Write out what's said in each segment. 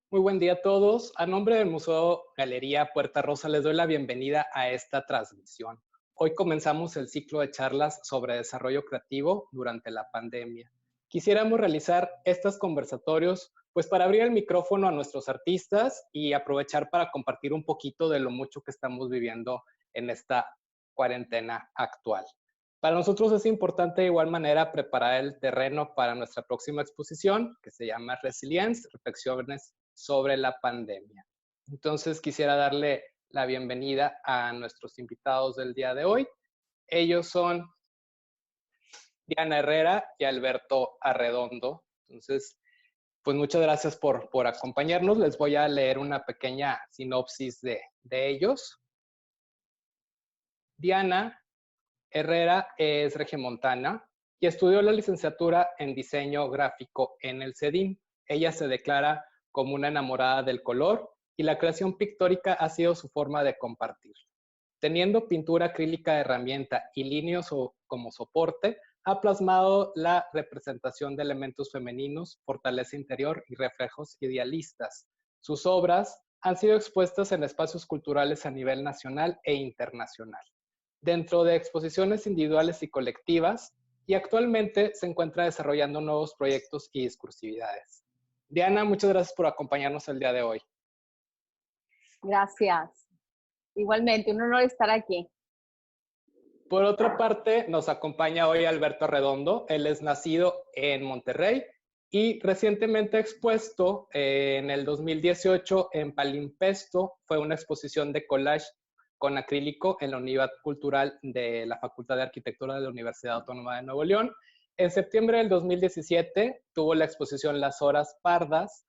Muy buen día a todos. A nombre del Museo Galería Puerta Rosa les doy la bienvenida a esta transmisión. Hoy comenzamos el ciclo de charlas sobre desarrollo creativo durante la pandemia. Quisiéramos realizar estos conversatorios pues para abrir el micrófono a nuestros artistas y aprovechar para compartir un poquito de lo mucho que estamos viviendo en esta cuarentena actual. Para nosotros es importante de igual manera preparar el terreno para nuestra próxima exposición que se llama Resilience, Reflexiones sobre la pandemia. Entonces quisiera darle la bienvenida a nuestros invitados del día de hoy. Ellos son Diana Herrera y Alberto Arredondo. Entonces, pues muchas gracias por acompañarnos. Les voy a leer una pequeña sinopsis de ellos. Diana Herrera es regiomontana y estudió la licenciatura en diseño gráfico en el CEDIM. Ella se declara como una enamorada del color y la creación pictórica ha sido su forma de compartir. Teniendo pintura acrílica de herramienta y líneas como soporte, ha plasmado la representación de elementos femeninos, fortaleza interior y reflejos idealistas. Sus obras han sido expuestas en espacios culturales a nivel nacional e internacional, dentro de exposiciones individuales y colectivas, y actualmente se encuentra desarrollando nuevos proyectos y discursividades. Diana, muchas gracias por acompañarnos el día de hoy. Gracias. Igualmente, un honor estar aquí. Por otra parte, nos acompaña hoy Alberto Redondo. Él es nacido en Monterrey y recientemente expuesto en el 2018 en Palimpesto. Fue una exposición de collage con acrílico en la Unidad Cultural de la Facultad de Arquitectura de la Universidad Autónoma de Nuevo León. En septiembre del 2017 tuvo la exposición Las Horas Pardas.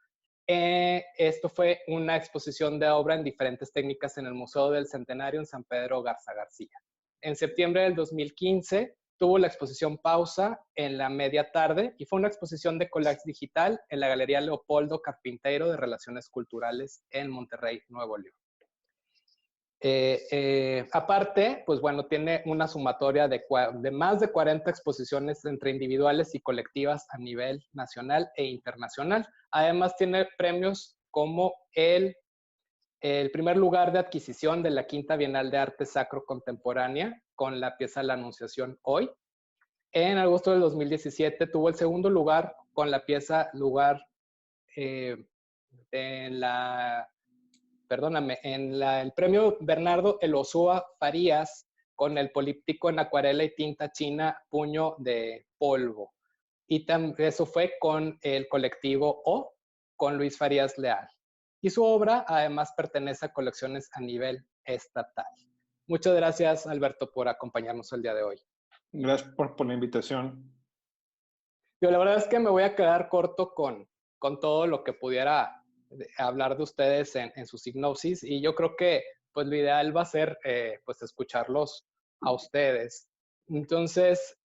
Esto fue una exposición de obra en diferentes técnicas en el Museo del Centenario en San Pedro Garza García. En septiembre del 2015 tuvo la exposición Pausa en la media tarde y fue una exposición de collage digital en la Galería Leopoldo Carpintero de Relaciones Culturales en Monterrey, Nuevo León. Aparte, pues bueno, tiene una sumatoria de más de 40 exposiciones entre individuales y colectivas a nivel nacional e internacional. Además, tiene premios como el primer lugar de adquisición de la Quinta Bienal de Arte Sacro Contemporánea con la pieza La Anunciación Hoy. En agosto del 2017 tuvo el segundo lugar con la pieza en el premio Bernardo Elosúa Farías con el políptico en acuarela y tinta china Puño de Polvo. Y eso fue con el colectivo O, con Luis Farías Leal. Y su obra además pertenece a colecciones a nivel estatal. Muchas gracias, Alberto, por acompañarnos el día de hoy. Gracias por la invitación. La verdad es que me voy a quedar corto con todo lo que pudiera hablar de ustedes en su sinopsis, y yo creo que pues lo ideal va a ser pues escucharlos a ustedes. Entonces,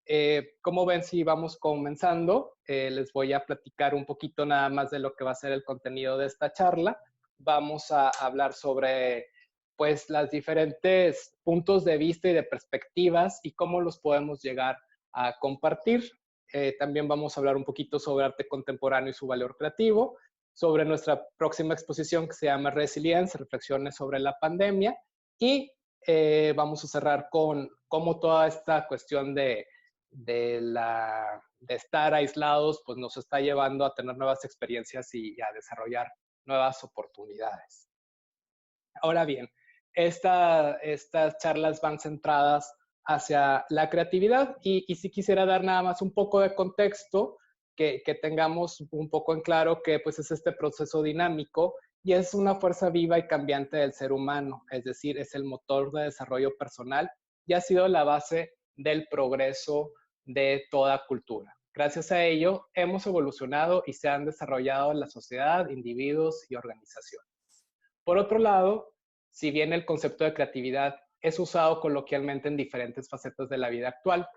¿cómo ven si vamos comenzando? Les voy a platicar un poquito nada más de lo que va a ser el contenido de esta charla. Vamos a hablar sobre pues las diferentes puntos de vista y de perspectivas y cómo los podemos llegar a compartir. También vamos a hablar un poquito sobre arte contemporáneo y su valor creativo, sobre nuestra próxima exposición que se llama Resilience, Reflexiones sobre la pandemia, y vamos a cerrar con cómo toda esta cuestión de estar aislados pues nos está llevando a tener nuevas experiencias y a desarrollar nuevas oportunidades. Ahora bien, estas charlas van centradas hacia la creatividad y sí quisiera dar nada más un poco de contexto, que tengamos un poco en claro que pues es este proceso dinámico y es una fuerza viva y cambiante del ser humano, es decir, es el motor de desarrollo personal y ha sido la base del progreso de toda cultura. Gracias a ello hemos evolucionado y se han desarrollado en la sociedad, individuos y organizaciones. Por otro lado, si bien el concepto de creatividad es usado coloquialmente en diferentes facetas de la vida actual,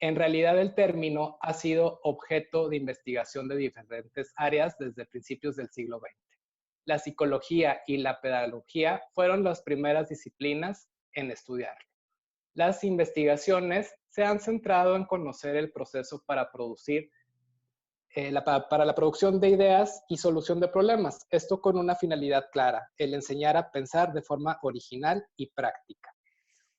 en realidad el término ha sido objeto de investigación de diferentes áreas desde principios del siglo XX. La psicología y la pedagogía fueron las primeras disciplinas en estudiarlo. Las investigaciones se han centrado en conocer el proceso para producir para la producción de ideas y solución de problemas. Esto con una finalidad clara, el enseñar a pensar de forma original y práctica.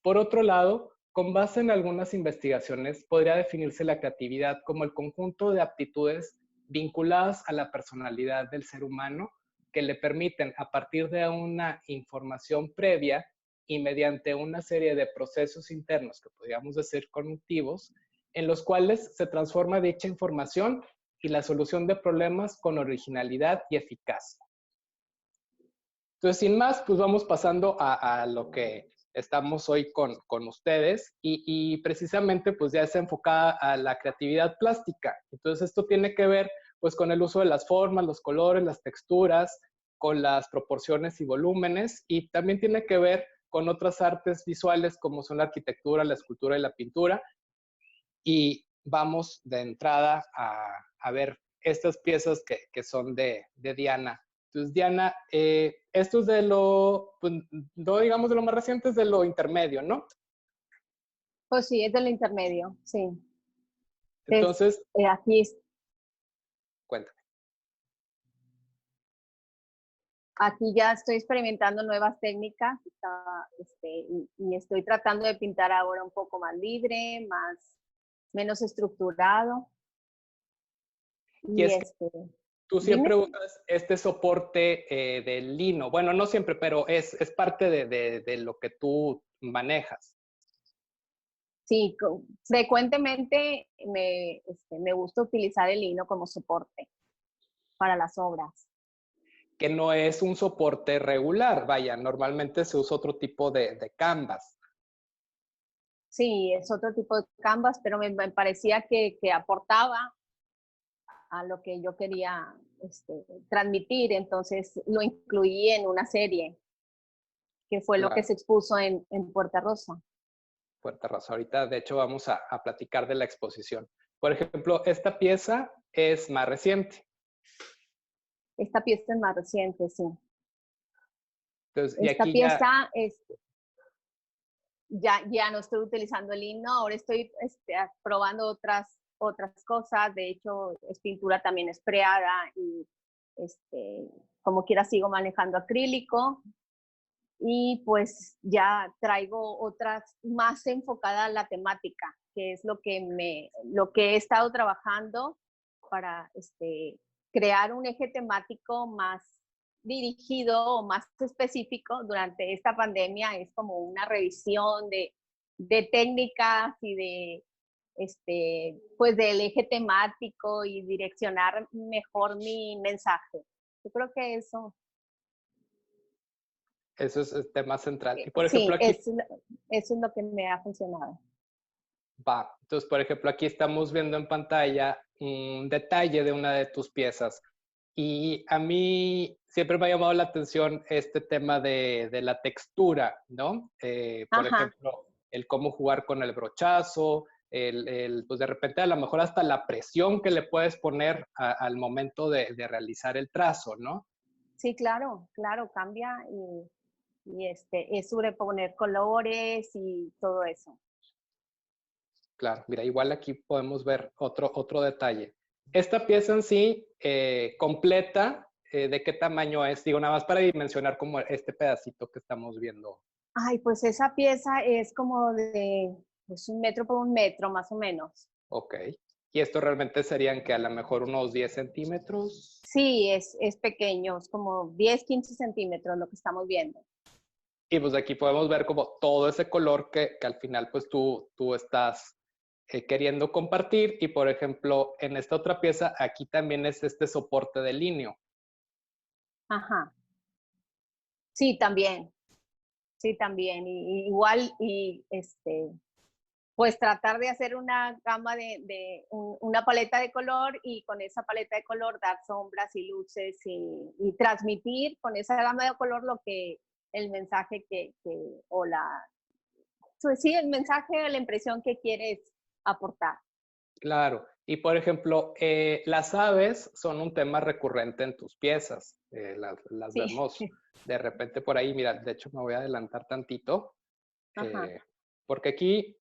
Por otro lado, con base en algunas investigaciones, podría definirse la creatividad como el conjunto de aptitudes vinculadas a la personalidad del ser humano que le permiten, a partir de una información previa y mediante una serie de procesos internos que podríamos decir cognitivos, en los cuales se transforma dicha información y la solución de problemas con originalidad y eficacia. Entonces, sin más, pues vamos pasando a lo que estamos hoy con ustedes y precisamente pues ya es enfocada a la creatividad plástica. Entonces, esto tiene que ver pues con el uso de las formas, los colores, las texturas, con las proporciones y volúmenes, y también tiene que ver con otras artes visuales como son la arquitectura, la escultura y la pintura. Y vamos de entrada a ver estas piezas que son de Diana. Entonces, Diana, esto es de pues, no digamos de lo más reciente, es de lo intermedio, ¿no? Pues sí, es del intermedio, sí. Entonces, Aquí, cuéntame. aquí ya estoy experimentando nuevas técnicas y estoy tratando de pintar ahora un poco más libre, menos estructurado. Y es que tú siempre usas este soporte del lino. Bueno, no siempre, pero es parte de lo que tú manejas. Sí, frecuentemente me gusta utilizar el lino como soporte para las obras. Que no es un soporte regular, vaya, normalmente se usa otro tipo de canvas. Sí, es otro tipo de canvas, pero me parecía que aportaba a lo que yo quería transmitir, entonces lo incluí en una serie, que fue lo que se expuso en Puerta Rosa. Puerta Rosa. Ahorita, de hecho, vamos a platicar de la exposición. Por ejemplo, esta pieza es más reciente. Esta pieza es más reciente, sí. Entonces, esta pieza ya no estoy utilizando el lino, ahora estoy probando otras cosas. De hecho, es pintura también espreada y como quiera sigo manejando acrílico. Y pues ya traigo otras más enfocadas a la temática, que es lo que he estado trabajando para crear un eje temático más dirigido o más específico durante esta pandemia. Es como una revisión de técnicas y pues del eje temático y direccionar mejor mi mensaje. Yo creo que eso es el tema central. Y por ejemplo, sí, aquí eso es lo que me ha funcionado. va. Entonces, por ejemplo, aquí estamos viendo en pantalla un detalle de una de tus piezas. Y a mí siempre me ha llamado la atención este tema de la textura, ¿no? Por ejemplo, el cómo jugar con el brochazo, pues de repente a lo mejor hasta la presión que le puedes poner al momento de realizar el trazo, ¿no? Sí, claro, cambia y es sobreponer colores y todo eso. Claro, mira, igual aquí podemos ver otro detalle. Esta pieza en sí, completa, ¿de qué tamaño es? Digo, nada más para dimensionar como este pedacito que estamos viendo. Ay, pues esa pieza es como de pues 1 metro por 1 metro, más o menos. Ok. Y esto realmente serían que a lo mejor unos 10 centímetros. Sí, es pequeño, es como 10, 15 centímetros lo que estamos viendo. Y pues aquí podemos ver como todo ese color que al final pues tú estás queriendo compartir. Y por ejemplo, en esta otra pieza, aquí también es este soporte de líneo. Ajá. Sí, también. Sí, también. Igual, pues tratar de hacer una gama una paleta de color y con esa paleta de color dar sombras y luces y transmitir con esa gama de color el mensaje sí, el mensaje, la impresión que quieres aportar. Claro. Y por ejemplo, las aves son un tema recurrente en tus piezas. Las Sí. vemos de repente por ahí. Mira, de hecho me voy a adelantar tantito. Porque aquí,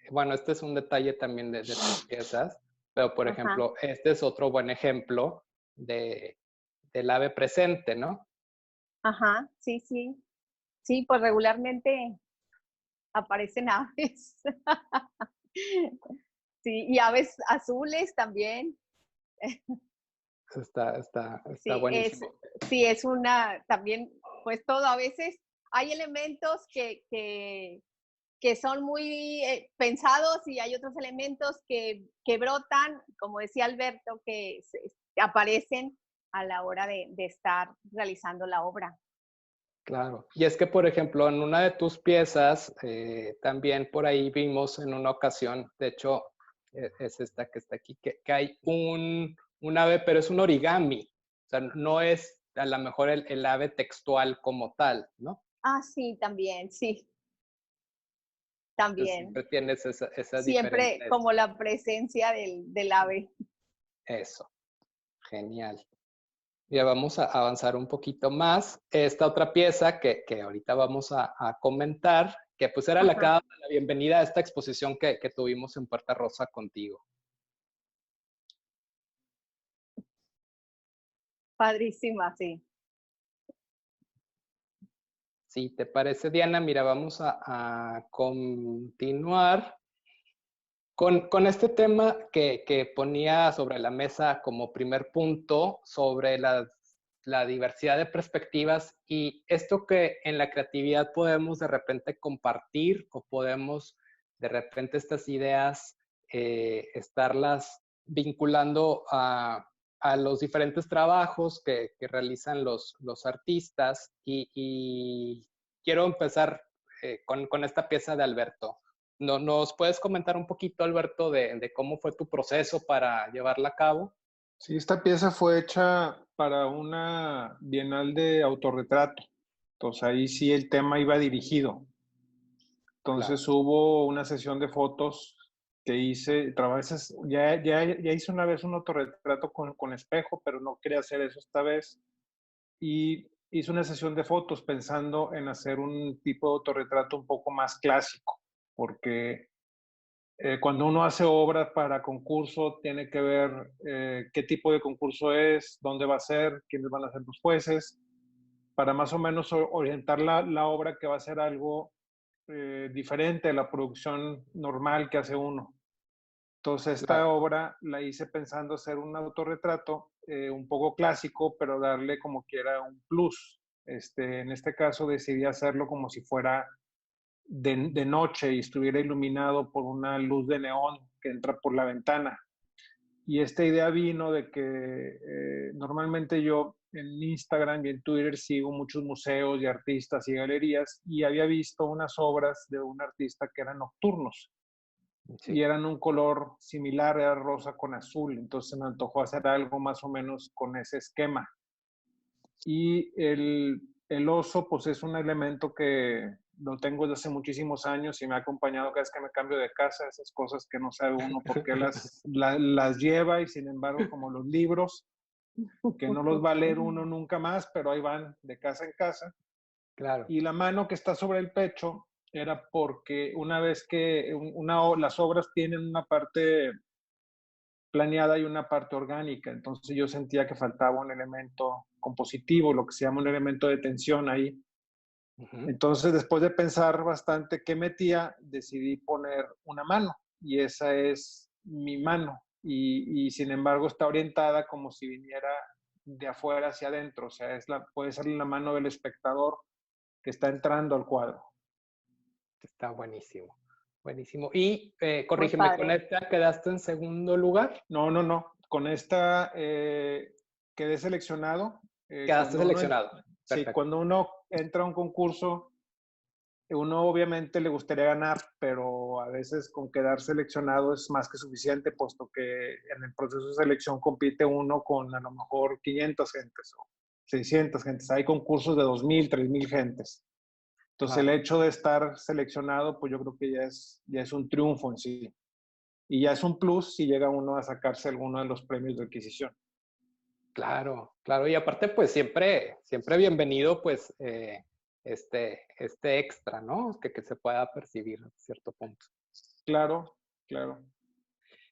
bueno, este es un detalle también de tus piezas, Pero, por Ajá, ejemplo, este es otro buen ejemplo del ave presente, ¿no? ajá, sí, sí. Sí, pues regularmente aparecen aves. Sí, y aves azules también. Está Sí, buenísimo. sí, es una, también, pues todo, a veces hay elementos que son muy pensados y hay otros elementos que brotan, como decía Alberto, que aparecen a la hora de estar realizando la obra. Claro. Y es que, por ejemplo, en una de tus piezas, también por ahí vimos en una ocasión, de hecho, es esta que está aquí, que hay un ave, pero es un origami. O sea, no es a lo mejor el ave textual como tal, ¿no? Ah, sí, también, sí, Entonces también. siempre tienes esas Siempre diferentes. como la presencia del ave. Eso, genial. Ya vamos a avanzar un poquito más. Esta otra pieza que ahorita vamos a comentar, que pues era la que Ajá, daba la bienvenida a esta exposición que tuvimos en Puerta Rosa contigo. padrísima, sí. Si te parece, Diana, mira, vamos a continuar con este tema que ponía sobre la mesa como primer punto, sobre la diversidad de perspectivas y esto que en la creatividad podemos de repente compartir o podemos de repente estas ideas estarlas vinculando a los diferentes trabajos que realizan los artistas y quiero empezar con esta pieza de Alberto. ¿Nos puedes comentar un poquito, Alberto, de cómo fue tu proceso para llevarla a cabo? Sí, esta pieza fue hecha para una bienal de autorretrato. Entonces ahí sí el tema iba dirigido. Claro, Entonces hubo una sesión de fotos que hice, a veces ya hice una vez un autorretrato con espejo, pero no quería hacer eso esta vez. Y hice una sesión de fotos pensando en hacer un tipo de autorretrato un poco más clásico, porque cuando uno hace obras para concurso, tiene que ver qué tipo de concurso es, dónde va a ser, quiénes van a ser los jueces, para más o menos orientar la obra que va a ser algo diferente de la producción normal que hace uno. Entonces, esta claro. obra la hice pensando hacer un autorretrato un poco clásico, pero darle como quiera un plus. En este caso decidí hacerlo como si fuera de noche y estuviera iluminado por una luz de neón que entra por la ventana. Y esta idea vino de que normalmente yo en Instagram y en Twitter sigo muchos museos y artistas y galerías y había visto unas obras de un artista que eran nocturnos y Sí, eran un color similar, era rosa con azul, entonces me antojó hacer algo más o menos con ese esquema. Y el oso, pues es un elemento que lo tengo desde hace muchísimos años y me ha acompañado cada vez que me cambio de casa, esas cosas que no sabe uno por qué las lleva y sin embargo como los libros, que no los va a leer uno nunca más, pero ahí van de casa en casa. claro. Y la mano que está sobre el pecho era porque una vez que las obras tienen una parte planeada y una parte orgánica. Entonces yo sentía que faltaba un elemento compositivo, lo que se llama un elemento de tensión ahí. Ujú. Entonces, después de pensar bastante qué metía, decidí poner una mano y esa es mi mano. Y sin embargo está orientada como si viniera de afuera hacia adentro, o sea, puede ser la mano del espectador que está entrando al cuadro. Está buenísimo. Buenísimo. Y Muy corrígeme, con padre. esta quedaste en segundo lugar. No, no, no. Con esta quedé seleccionado. Quedaste seleccionado. Sí, Perfecto. cuando uno entra a un concurso, uno obviamente le gustaría ganar, pero a veces con quedar seleccionado es más que suficiente, puesto que en el proceso de selección compite uno con a lo mejor 500 gentes o 600 gentes. Hay concursos de 2,000, 3,000 gentes. Entonces el Claro, hecho de estar seleccionado, pues yo creo que ya es un triunfo en sí. Y ya es un plus si llega uno a sacarse alguno de los premios de adquisición. claro, claro. Y aparte, pues siempre bienvenido, pues, este extra, ¿no? Que se pueda percibir a cierto punto. Claro, claro.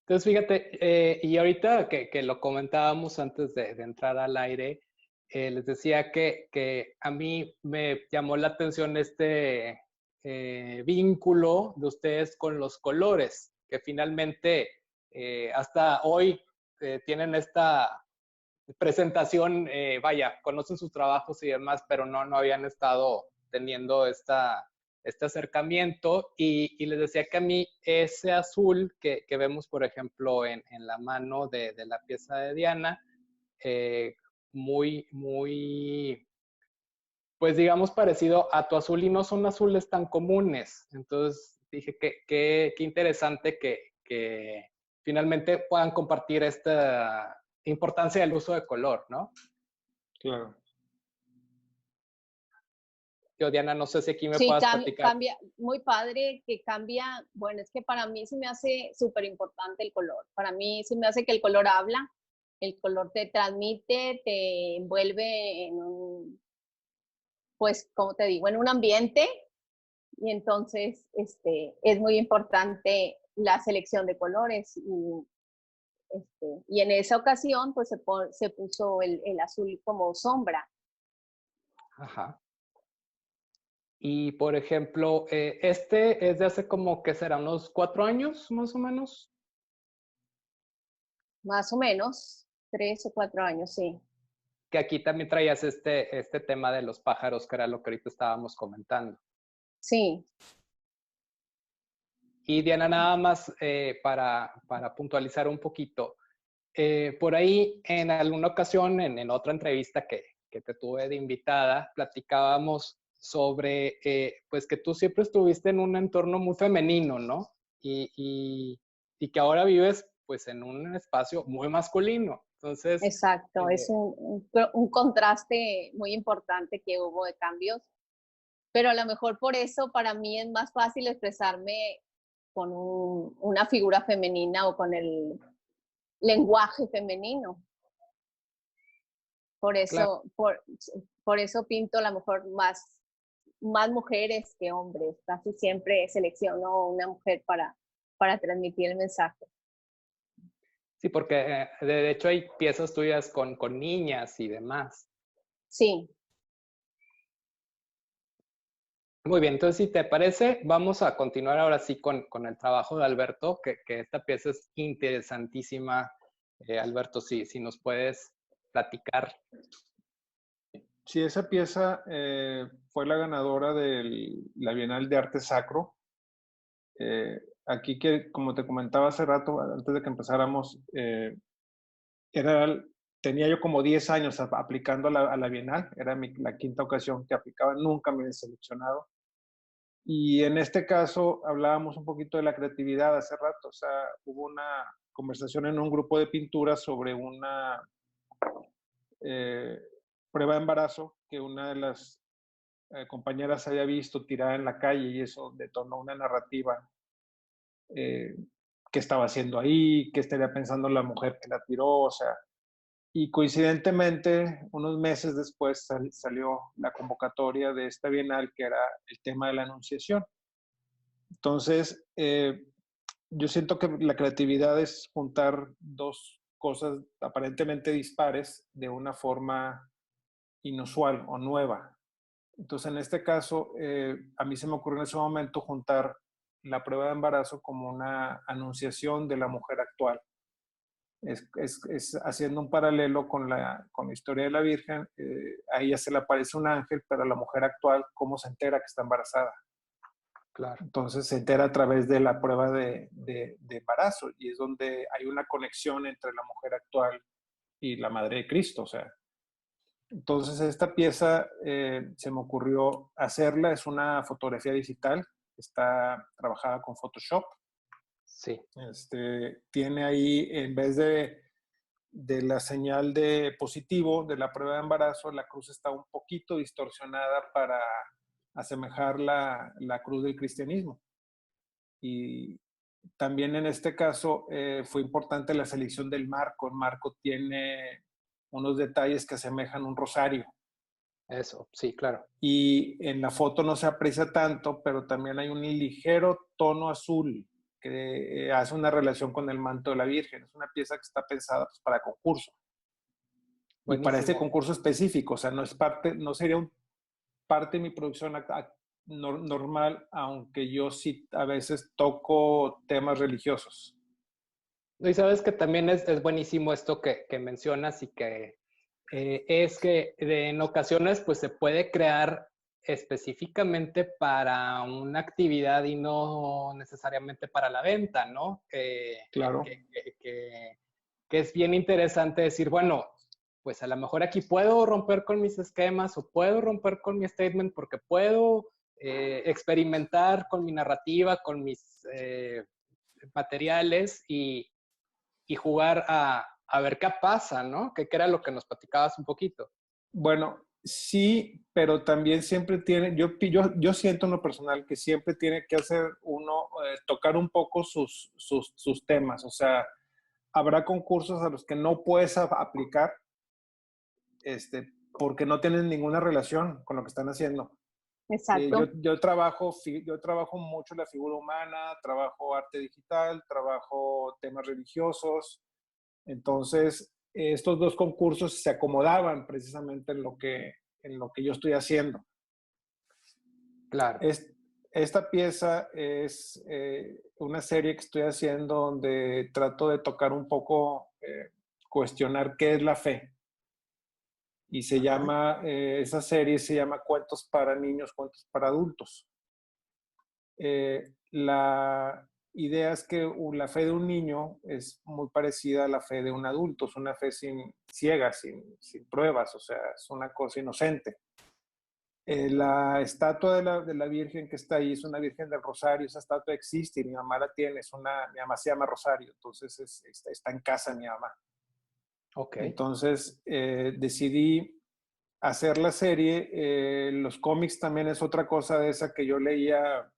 Entonces, fíjate, y ahorita que lo comentábamos antes de entrar al aire, les decía que a mí me llamó la atención este vínculo de ustedes con los colores, que finalmente hasta hoy tienen esta presentación, vaya, conocen sus trabajos y demás, pero no habían estado teniendo este acercamiento y les decía que a mí ese azul que vemos, por ejemplo, en la mano de la pieza de Diana, muy, pues digamos parecido a tu azul y no son azules tan comunes. Entonces dije que qué interesante que finalmente puedan compartir esta importancia del uso de color, ¿no? Claro. Yo, Diana, no sé si aquí me Sí, puedas platicar. cambia, muy padre que cambia. Bueno, es que para mí se me hace súper importante el color. Para mí se me hace que el color habla, el color te transmite, te envuelve en un, pues, como te digo, en un ambiente. Y entonces es muy importante la selección de colores. Y en esa ocasión, pues se puso el azul como sombra. Ajá. Y, por ejemplo, este es de hace como, ¿qué será? ¿Unos 4 años, más o menos? Más o menos, 3 o 4 años, sí. Que aquí también traías este tema de los pájaros, que era lo que ahorita estábamos comentando. Sí. Y Diana, nada más para puntualizar un poquito. Por ahí, en alguna ocasión, en otra entrevista que te tuve de invitada, platicábamos sobre, pues que tú siempre estuviste en un entorno muy femenino, ¿no? Y que ahora vives, pues, en un espacio muy masculino. Entonces, Exacto, es un contraste muy importante que hubo de cambios, pero a lo mejor por eso para mí es más fácil expresarme con una figura femenina o con el lenguaje femenino. Por claro. eso, por eso pinto a lo mejor más mujeres que hombres. Casi siempre selecciono una mujer para transmitir el mensaje. Sí, porque de hecho hay piezas tuyas con niñas y demás. Sí. Muy bien, entonces si te parece, vamos a continuar ahora sí con el trabajo de Alberto, que esta pieza es interesantísima. Alberto, si nos puedes platicar. Sí, esa pieza fue la ganadora de la Bienal de Arte Sacro. Aquí, que como te comentaba hace rato, antes de que empezáramos, tenía yo como 10 años aplicando a la Bienal. Era la quinta ocasión que aplicaba, nunca me había seleccionado. Y en este caso hablábamos un poquito de la creatividad hace rato. O sea, hubo una conversación en un grupo de pintura sobre una prueba de embarazo que una de las compañeras había visto tirada en la calle, y eso detonó una narrativa. ¿Qué estaba haciendo ahí? ¿Qué estaría pensando la mujer que la tiró? O sea, y coincidentemente, unos meses después salió la convocatoria de esta bienal, que era el tema de la Anunciación. Entonces, yo siento que la creatividad es juntar dos cosas aparentemente dispares de una forma inusual o nueva. Entonces, en este caso, a mí se me ocurrió en ese momento juntar la prueba de embarazo como una anunciación de la mujer actual. Es haciendo un paralelo con la historia de la Virgen. A ella se le aparece un ángel, pero a la mujer actual, ¿cómo se entera que está embarazada? Claro. Entonces se entera a través de la prueba de embarazo, y es donde hay una conexión entre la mujer actual y la Madre de Cristo. O sea, entonces esta pieza se me ocurrió hacerla. Es una fotografía digital, está trabajada con Photoshop. Sí. Tiene ahí, en vez de la señal de positivo de la prueba de embarazo, la cruz está un poquito distorsionada para asemejar la cruz del cristianismo. Y también en este caso fue importante la selección del marco. El marco tiene unos detalles que asemejan un rosario. Eso, sí, claro. Y en la foto no se aprecia tanto, pero también hay un ligero tono azul que hace una relación con el manto de la Virgen. Es una pieza que está pensada pues, para concurso. Y para este Buenísimo. concurso específico, o sea, no sería parte de mi producción normal, aunque yo sí a veces toco temas religiosos. Y sabes que también es buenísimo esto que mencionas y que es que en ocasiones pues se puede crear específicamente para una actividad y no necesariamente para la venta, ¿no? Claro. Que es bien interesante decir, bueno, pues a lo mejor aquí puedo romper con mis esquemas o puedo romper con mi statement porque puedo experimentar con mi narrativa, con mis materiales y jugar a ver qué pasa, ¿no? Que era lo que nos platicabas un poquito. Bueno, sí, pero también siempre tiene, yo siento en lo personal que siempre tiene que hacer uno, tocar un poco sus temas. O sea, habrá concursos a los que no puedes aplicar porque no tienen ninguna relación con lo que están haciendo. Exacto. Yo trabajo mucho la figura humana, trabajo arte digital, trabajo temas religiosos. Entonces, estos dos concursos se acomodaban precisamente en lo que yo estoy haciendo. Claro. Esta pieza es una serie que estoy haciendo donde trato de tocar un poco, cuestionar qué es la fe. Y esa serie se llama Cuentos para niños, cuentos para adultos. La idea es que la fe de un niño es muy parecida a la fe de un adulto, es una fe ciega, sin pruebas, o sea, es una cosa inocente. La estatua de la Virgen que está ahí es una Virgen del Rosario, esa estatua existe y mi mamá la tiene, mi mamá se llama Rosario, entonces está en casa mi mamá. Ok. Entonces decidí hacer la serie. Los cómics también es otra cosa de esa que yo leía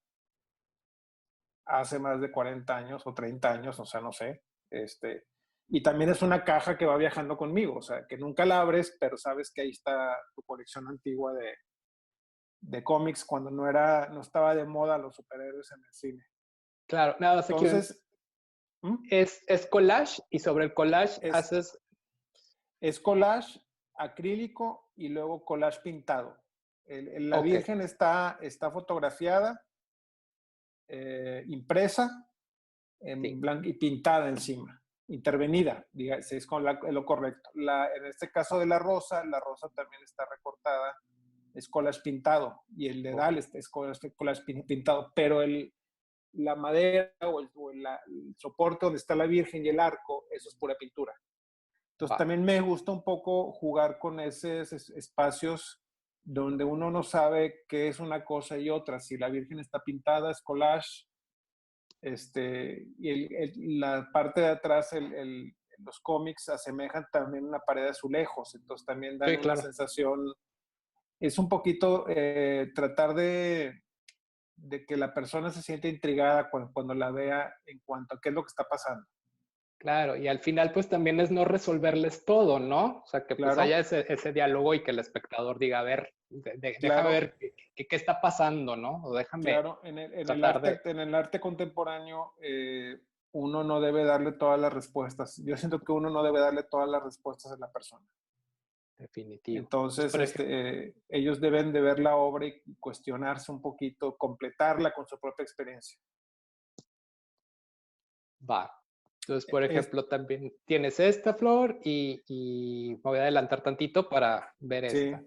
hace más de 40 años o 30 años, o sea, no sé. Y también es una caja que va viajando conmigo, o sea, que nunca la abres, pero sabes que ahí está tu colección antigua de cómics cuando no estaba de moda los superhéroes en el cine. Claro, nada más aquí Entonces, es collage y sobre el collage haces... Es collage acrílico y luego collage pintado. La Okay. Virgen está fotografiada, impresa Sí. en blanco y pintada encima, intervenida, digamos, es con lo correcto. En este caso de la rosa también está recortada, es collage pintado, y el dedal es collage pintado, pero la madera o el soporte donde está la Virgen y el arco, eso es pura pintura. Entonces también me gusta un poco jugar con esos espacios donde uno no sabe qué es una cosa y otra. Si la Virgen está pintada, es collage, y la parte de atrás, los cómics asemejan también una pared de azulejos, entonces también dan una sensación, es un poquito tratar de que la persona se siente intrigada cuando la vea en cuanto a qué es lo que está pasando. Claro, y al final pues también es no resolverles todo, ¿no? O sea, que pues haya ese diálogo y que el espectador diga, a ver, déjame ver qué está pasando, ¿no? O déjame Claro, en el arte contemporáneo uno no debe darle todas las respuestas. Yo siento que uno no debe darle todas las respuestas a la persona. Definitivo. Entonces, ellos deben de ver la obra y cuestionarse un poquito, completarla con su propia experiencia. Va. Entonces, por ejemplo, también tienes esta flor y me voy a adelantar tantito para ver esta.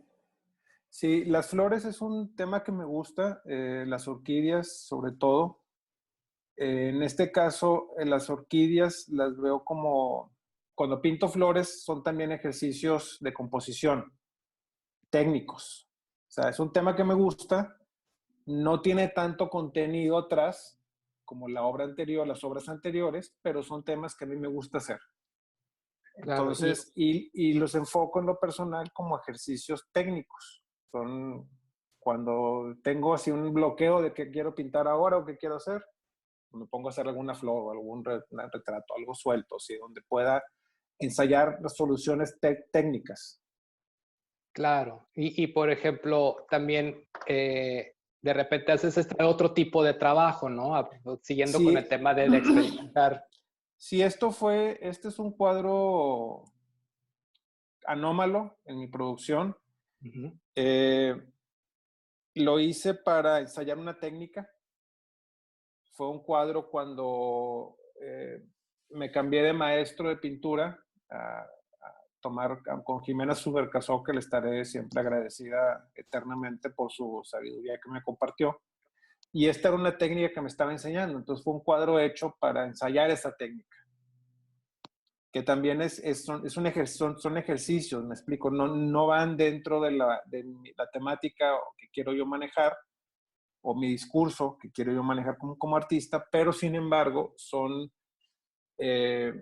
Sí, las flores es un tema que me gusta, las orquídeas sobre todo. En este caso, las orquídeas las veo como, cuando pinto flores, son también ejercicios de composición técnicos. O sea, es un tema que me gusta, no tiene tanto contenido atrás como la obra anterior, las obras anteriores, pero son temas que a mí me gusta hacer. Entonces, claro, y los enfoco en lo personal como ejercicios técnicos. Son cuando tengo así un bloqueo de qué quiero pintar ahora o qué quiero hacer, me pongo a hacer alguna flor o algún retrato, algo suelto, ¿sí? Donde pueda ensayar las soluciones técnicas. Claro. Y por ejemplo, también de repente haces este otro tipo de trabajo, ¿no? Siguiendo Sí, con el tema de experimentar. sí, este es un cuadro anómalo en mi producción. Ujú. Lo hice para ensayar una técnica. Fue un cuadro cuando me cambié de maestro de pintura a tomar con Jimena Subercasó, que le estaré siempre agradecida eternamente por su sabiduría que me compartió. Y esta era una técnica que me estaba enseñando. Entonces fue un cuadro hecho para ensayar esa técnica, que también son ejercicios, me explico, no van dentro de la temática que quiero yo manejar o mi discurso que quiero yo manejar como artista, pero sin embargo son eh,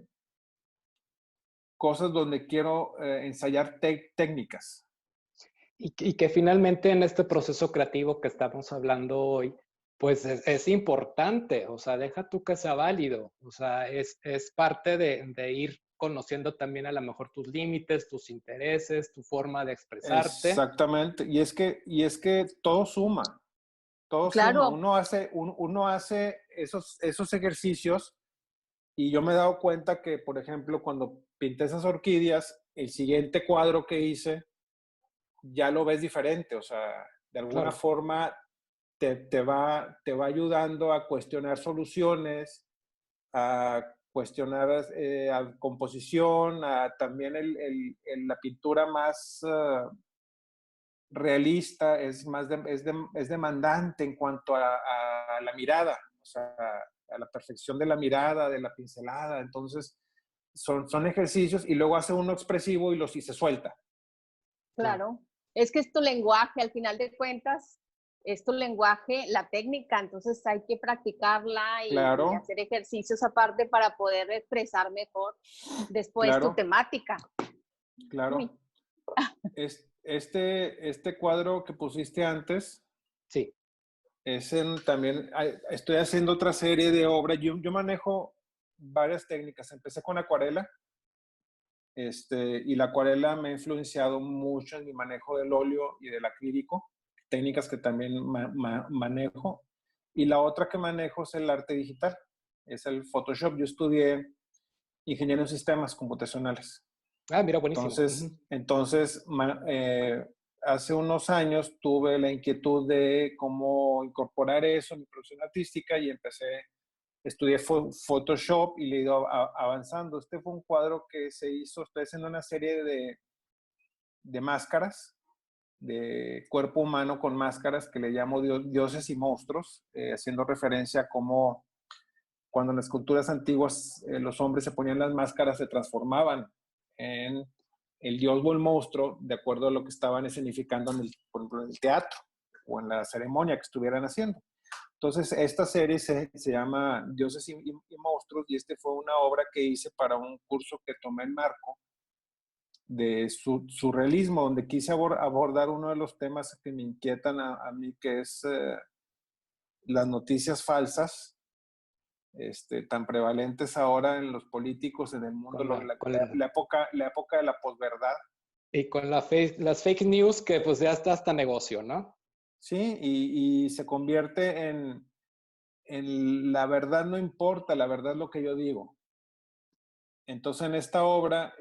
cosas donde quiero ensayar técnicas. Y que finalmente en este proceso creativo que estamos hablando hoy, pues es importante, o sea, deja tú que sea válido, o sea, es parte de ir conociendo también a lo mejor tus límites, tus intereses, tu forma de expresarte. Exactamente, y es que todo suma, todo suma. Claro, Uno hace esos ejercicios y yo me he dado cuenta que, por ejemplo, cuando pinté esas orquídeas, el siguiente cuadro que hice ya lo ves diferente, o sea, de alguna Claro, forma te va ayudando a cuestionar soluciones, a cuestionar a composición, a también la pintura más realista, es demandante en cuanto a la mirada, o sea, a la perfección de la mirada, de la pincelada. Entonces, son ejercicios y luego hace uno expresivo y se suelta. claro. claro. Es que es tu lenguaje, al final de cuentas, es tu lenguaje, la técnica, entonces hay que practicarla y Claro, hacer ejercicios aparte para poder expresar mejor después tu claro, temática. Uy, claro. Este cuadro que pusiste antes, Sí, también estoy haciendo otra serie de obras. Yo manejo varias técnicas. Empecé con acuarela, y la acuarela me ha influenciado mucho en mi manejo del óleo y del acrílico, técnicas que también manejo. Y la otra que manejo es el arte digital, es el Photoshop. Yo estudié ingeniería en sistemas computacionales. ah, mira, buenísimo. Entonces, Ujú. entonces hace unos años tuve la inquietud de cómo incorporar eso en mi producción artística y estudié Photoshop y le he ido avanzando. Este fue un cuadro que se hizo, estoy haciendo una serie de máscaras, de cuerpo humano con máscaras que le llamo dioses y monstruos, haciendo referencia a cómo cuando en las culturas antiguas los hombres se ponían las máscaras, se transformaban en el dios o el monstruo de acuerdo a lo que estaban escenificando por ejemplo, en el teatro o en la ceremonia que estuvieran haciendo. Entonces, esta serie se llama Dioses y Monstruos y fue una obra que hice para un curso que tomé en Marco de surrealismo, donde quise abordar uno de los temas que me inquietan a mí, que es las noticias falsas, tan prevalentes ahora en los políticos, en el mundo, Con la época de la posverdad. y con las fake news que pues ya está hasta negocio, ¿no? Sí, y se convierte en la verdad no importa, la verdad es lo que yo digo. Entonces en esta obra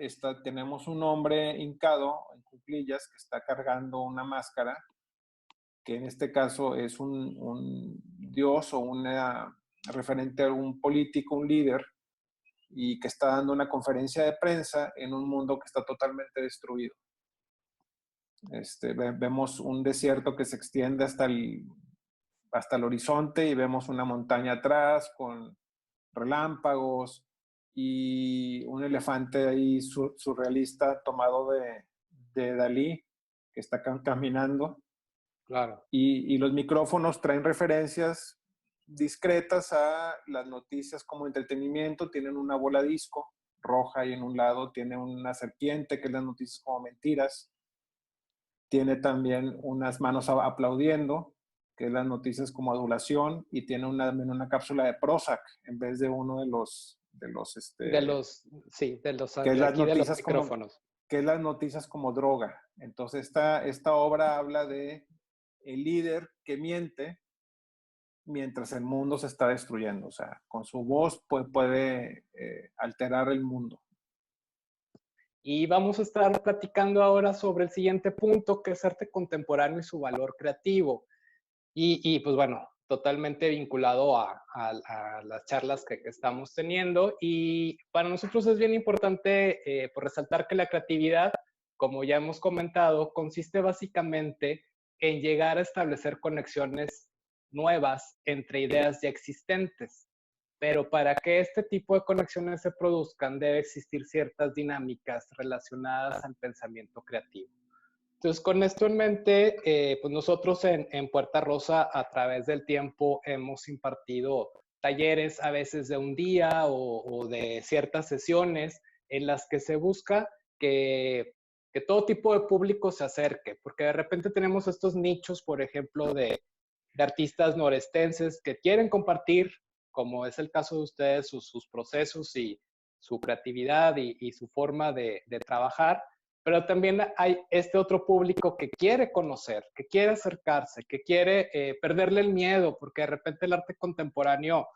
tenemos un hombre hincado en cuclillas que está cargando una máscara, que en este caso es un dios o una referente a un político, un líder, y que está dando una conferencia de prensa en un mundo que está totalmente destruido. Vemos un desierto que se extiende hasta el horizonte y vemos una montaña atrás con relámpagos y un elefante ahí surrealista tomado de Dalí que está caminando. Claro. Y los micrófonos traen referencias discretas a las noticias como entretenimiento. Tienen una bola disco roja y en un lado tiene una serpiente que es las noticias como mentiras. Tiene también unas manos aplaudiendo, que es las noticias como adulación, y tiene una cápsula de Prozac en vez de uno De los, sí, que es de las aquí de los noticias micrófonos. que es las noticias como droga. Entonces esta obra habla de el líder que miente mientras el mundo se está destruyendo. O sea, con su voz puede alterar el mundo. Y vamos a estar platicando ahora sobre el siguiente punto, que es arte contemporáneo y su valor creativo. Y pues bueno, totalmente vinculado a las charlas que estamos teniendo. Y para nosotros es bien importante pues resaltar que la creatividad, como ya hemos comentado, consiste básicamente en llegar a establecer conexiones nuevas entre ideas ya existentes. Pero para que este tipo de conexiones se produzcan, debe existir ciertas dinámicas relacionadas al pensamiento creativo. Entonces, con esto en mente, pues nosotros en Puerta Rosa, a través del tiempo, hemos impartido talleres a veces de un día o de ciertas sesiones en las que se busca que todo tipo de público se acerque, porque de repente tenemos estos nichos, por ejemplo, de artistas norestenses que quieren compartir, como es el caso de ustedes, sus procesos y su creatividad y su forma de trabajar, pero también hay este otro público que quiere conocer, que quiere acercarse, que quiere perderle el miedo, porque de repente el arte contemporáneo,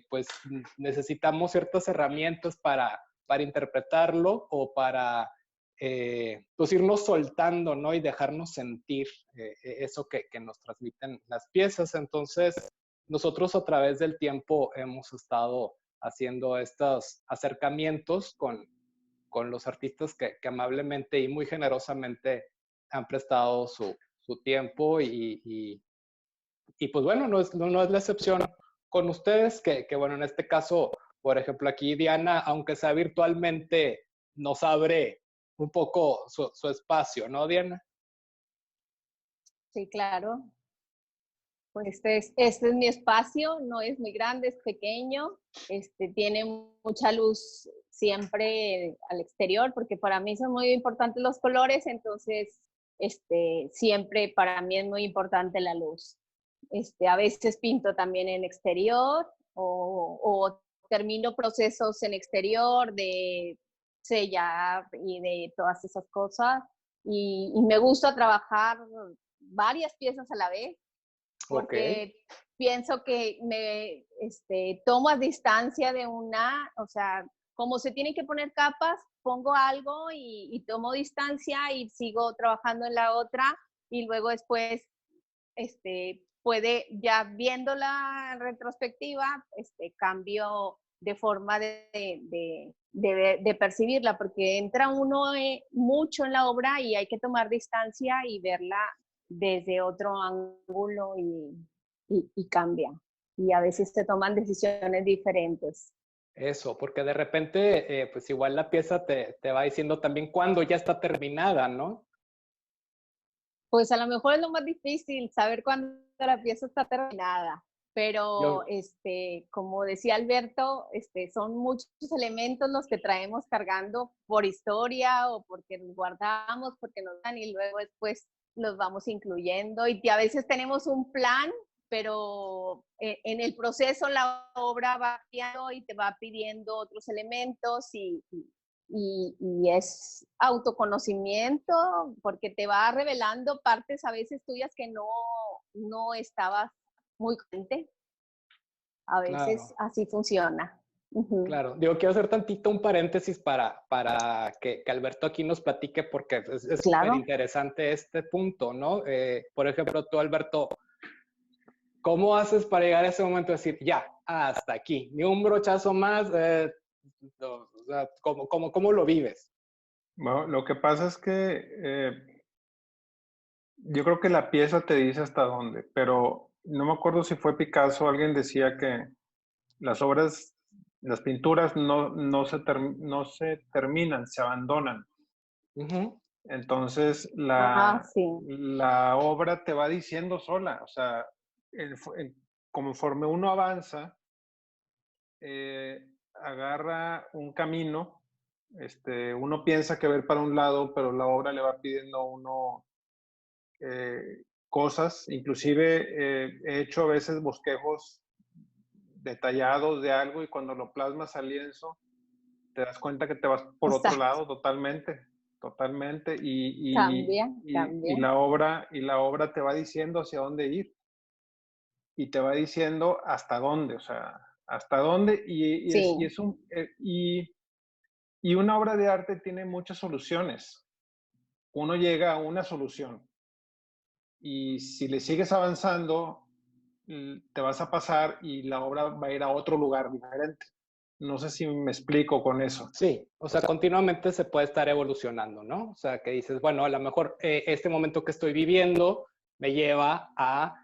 pues necesitamos ciertas herramientas para interpretarlo o para pues irnos soltando, ¿no? Y dejarnos sentir eso que nos transmiten las piezas. Entonces, nosotros a través del tiempo hemos estado haciendo estos acercamientos con los artistas que amablemente y muy generosamente han prestado su tiempo y pues bueno, no es la excepción con ustedes, que bueno, en este caso, por ejemplo, aquí Diana, aunque sea virtualmente, nos abre un poco su espacio, ¿no, Diana? Sí, claro. Pues este es mi espacio, no es muy grande, es pequeño, tiene mucha luz siempre al exterior, porque para mí son muy importantes los colores, entonces siempre para mí es muy importante la luz. A veces pinto también en exterior o termino procesos en exterior de sellar y de todas esas cosas. Y me gusta trabajar varias piezas a la vez porque pienso que me tomo a distancia de una, o sea, como se tienen que poner capas, pongo algo y tomo distancia y sigo trabajando en la otra y luego después puede, ya viendo la retrospectiva, cambio de forma de percibirla, porque entra uno mucho en la obra y hay que tomar distancia y verla desde otro ángulo y cambia. Y a veces se toman decisiones diferentes. Eso, porque de repente, pues igual la pieza te va diciendo también cuándo ya está terminada, ¿no? Pues a lo mejor es lo más difícil, saber cuándo la pieza está terminada. Pero, como decía Alberto, son muchos elementos los que traemos cargando por historia o porque nos guardamos, porque nos dan y luego después los vamos incluyendo. Y a veces tenemos un plan, pero en el proceso la obra va cambiando y te va pidiendo otros elementos y es autoconocimiento porque te va revelando partes a veces tuyas que no estabas muy consciente. A veces Claro. así funciona. Claro, digo, quiero hacer tantito un paréntesis para que Alberto aquí nos platique porque es súper interesante este punto, ¿no? Por ejemplo, tú, Alberto, ¿cómo haces para llegar a ese momento de decir, ya, hasta aquí, ni un brochazo más? O sea, ¿cómo lo vives? Bueno, lo que pasa es que yo creo que la pieza te dice hasta dónde, pero no me acuerdo si fue Picasso, alguien decía que las obras, las pinturas no se terminan, se abandonan. Entonces, la obra te va diciendo sola, o sea, conforme uno avanza, agarra un camino, uno piensa que va a ir para un lado, pero la obra le va pidiendo a uno cosas, inclusive he hecho a veces bosquejos detallados de algo y cuando lo plasmas al lienzo, te das cuenta que te vas por otro lado totalmente. totalmente. Cambia. Y la obra te va diciendo hacia dónde ir y te va diciendo hasta dónde, o sea, hasta dónde. Sí, Y una obra de arte tiene muchas soluciones. Uno llega a una solución y si le sigues avanzando, te vas a pasar y la obra va a ir a otro lugar diferente. No sé si me explico con eso. Sí, o sea, continuamente se puede estar evolucionando, ¿no? O sea, que dices, bueno, a lo mejor este momento que estoy viviendo me lleva a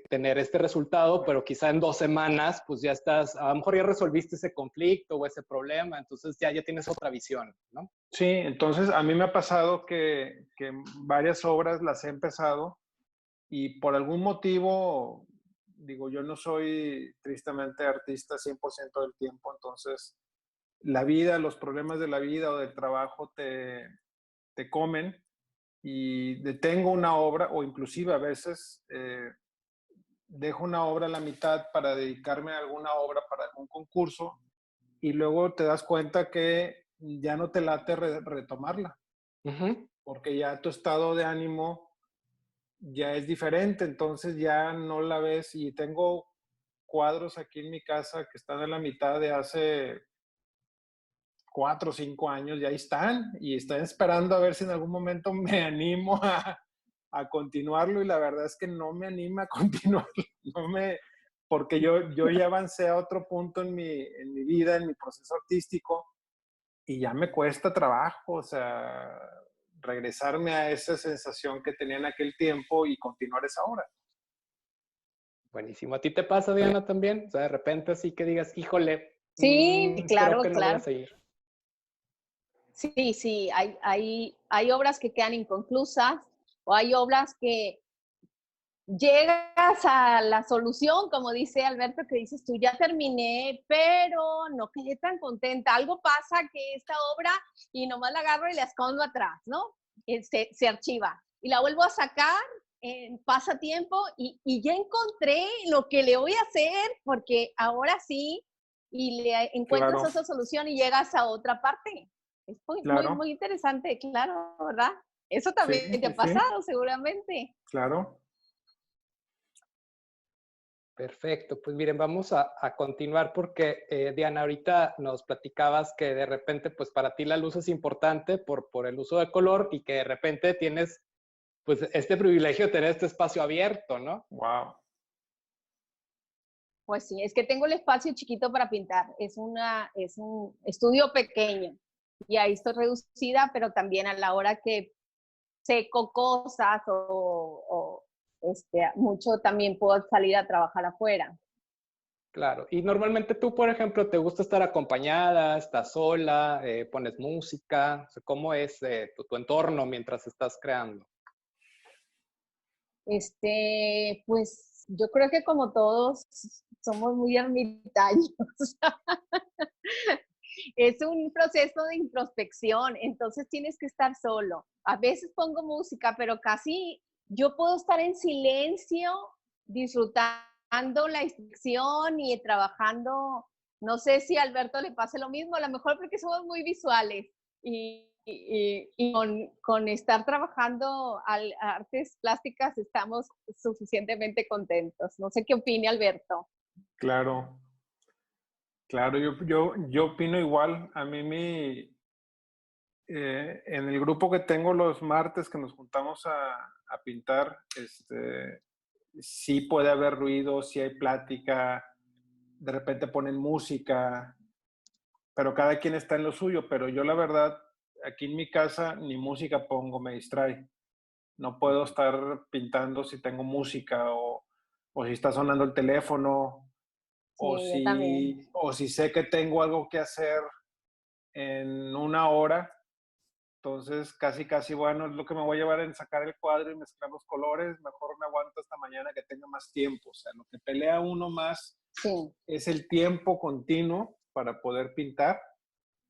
tener este resultado, pero quizá en 2 semanas, pues ya estás, a lo mejor ya resolviste ese conflicto o ese problema, entonces ya tienes otra visión, ¿no? Sí, entonces a mí me ha pasado que varias obras las he empezado y por algún motivo, digo, yo no soy tristemente artista 100% del tiempo, entonces la vida, los problemas de la vida o del trabajo te comen y detengo una obra o inclusive a veces dejo una obra a la mitad para dedicarme a alguna obra para algún concurso y luego te das cuenta que ya no te late retomarla, Ujú. porque ya tu estado de ánimo ya es diferente, entonces ya no la ves y tengo cuadros aquí en mi casa que están a la mitad de hace 4 o 5 años, y ahí están y están esperando a ver si en algún momento me animo a continuarlo y la verdad es que no me anima a continuarlo, porque yo ya avancé a otro punto en mi vida, en mi proceso artístico y ya me cuesta trabajo, o sea, regresarme a esa sensación que tenía en aquel tiempo y continuar esa obra. Buenísimo. ¿A ti te pasa, Diana, también? O sea, de repente así que digas, híjole, sí, creo que claro, no voy a claro. seguir. Sí, sí, hay obras que quedan inconclusas o hay obras que llegas a la solución, como dice Alberto, que dices tú, ya terminé, pero no quedé tan contenta. Algo pasa que esta obra, y nomás la agarro y la escondo atrás, ¿no? Se archiva. Y la vuelvo a sacar, pasa tiempo y ya encontré lo que le voy a hacer, porque ahora sí, y le encuentras Claro, esa solución y llegas a otra parte. Es muy, muy, claro, muy interesante, claro, ¿verdad? Eso sí, también te sí, ha sí, pasado, seguramente. claro. Perfecto, pues miren, vamos a continuar porque Diana, ahorita nos platicabas que de repente, pues para ti la luz es importante por el uso de color y que de repente tienes, pues este privilegio de tener este espacio abierto, ¿no? Wow. Pues sí, es que tengo el espacio chiquito para pintar. Es un estudio pequeño y ahí estoy reducida, pero también a la hora que seco cosas mucho también puedo salir a trabajar afuera. Claro. Y normalmente tú, por ejemplo, ¿te gusta estar acompañada, estás sola, pones música? O sea, ¿cómo es tu entorno mientras estás creando? Pues yo creo que como todos somos muy ermitaños. Es un proceso de introspección, entonces tienes que estar solo. A veces pongo música, pero casi yo puedo estar en silencio, disfrutando la instrucción y trabajando. No sé si a Alberto le pase lo mismo, a lo mejor porque somos muy visuales y con estar trabajando artes plásticas estamos suficientemente contentos. No sé qué opine Alberto. Claro, claro, yo opino igual. A mí en el grupo que tengo los martes que nos juntamos a pintar, sí puede haber ruido, sí hay plática, de repente ponen música, pero cada quien está en lo suyo. Pero yo la verdad, aquí en mi casa ni música pongo, me distrae. No puedo estar pintando si tengo música o si está sonando el teléfono Sí, yo también. o si sé que tengo algo que hacer en una hora. Entonces, casi, bueno, es lo que me voy a llevar en sacar el cuadro y mezclar los colores. Mejor me aguanto hasta mañana que tenga más tiempo. O sea, lo que pelea uno más Sí. es el tiempo continuo para poder pintar,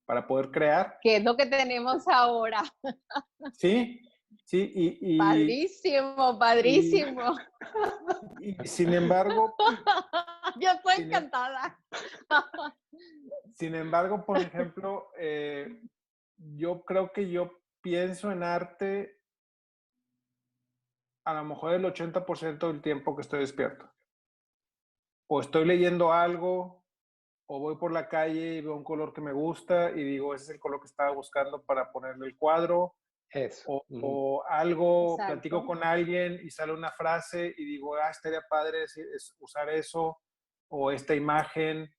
para poder crear. ¿Qué es lo que tenemos ahora? Sí, sí, Padrísimo, y, padrísimo. y sin embargo, Yo estoy sin, encantada. sin embargo, por ejemplo, yo creo que yo pienso en arte a lo mejor el 80% del tiempo que estoy despierto. O estoy leyendo algo, o voy por la calle y veo un color que me gusta y digo, ese es el color que estaba buscando para ponerle el cuadro. Eso. O algo, platico Exacto. con alguien y sale una frase y digo, estaría padre usar eso, o esta imagen,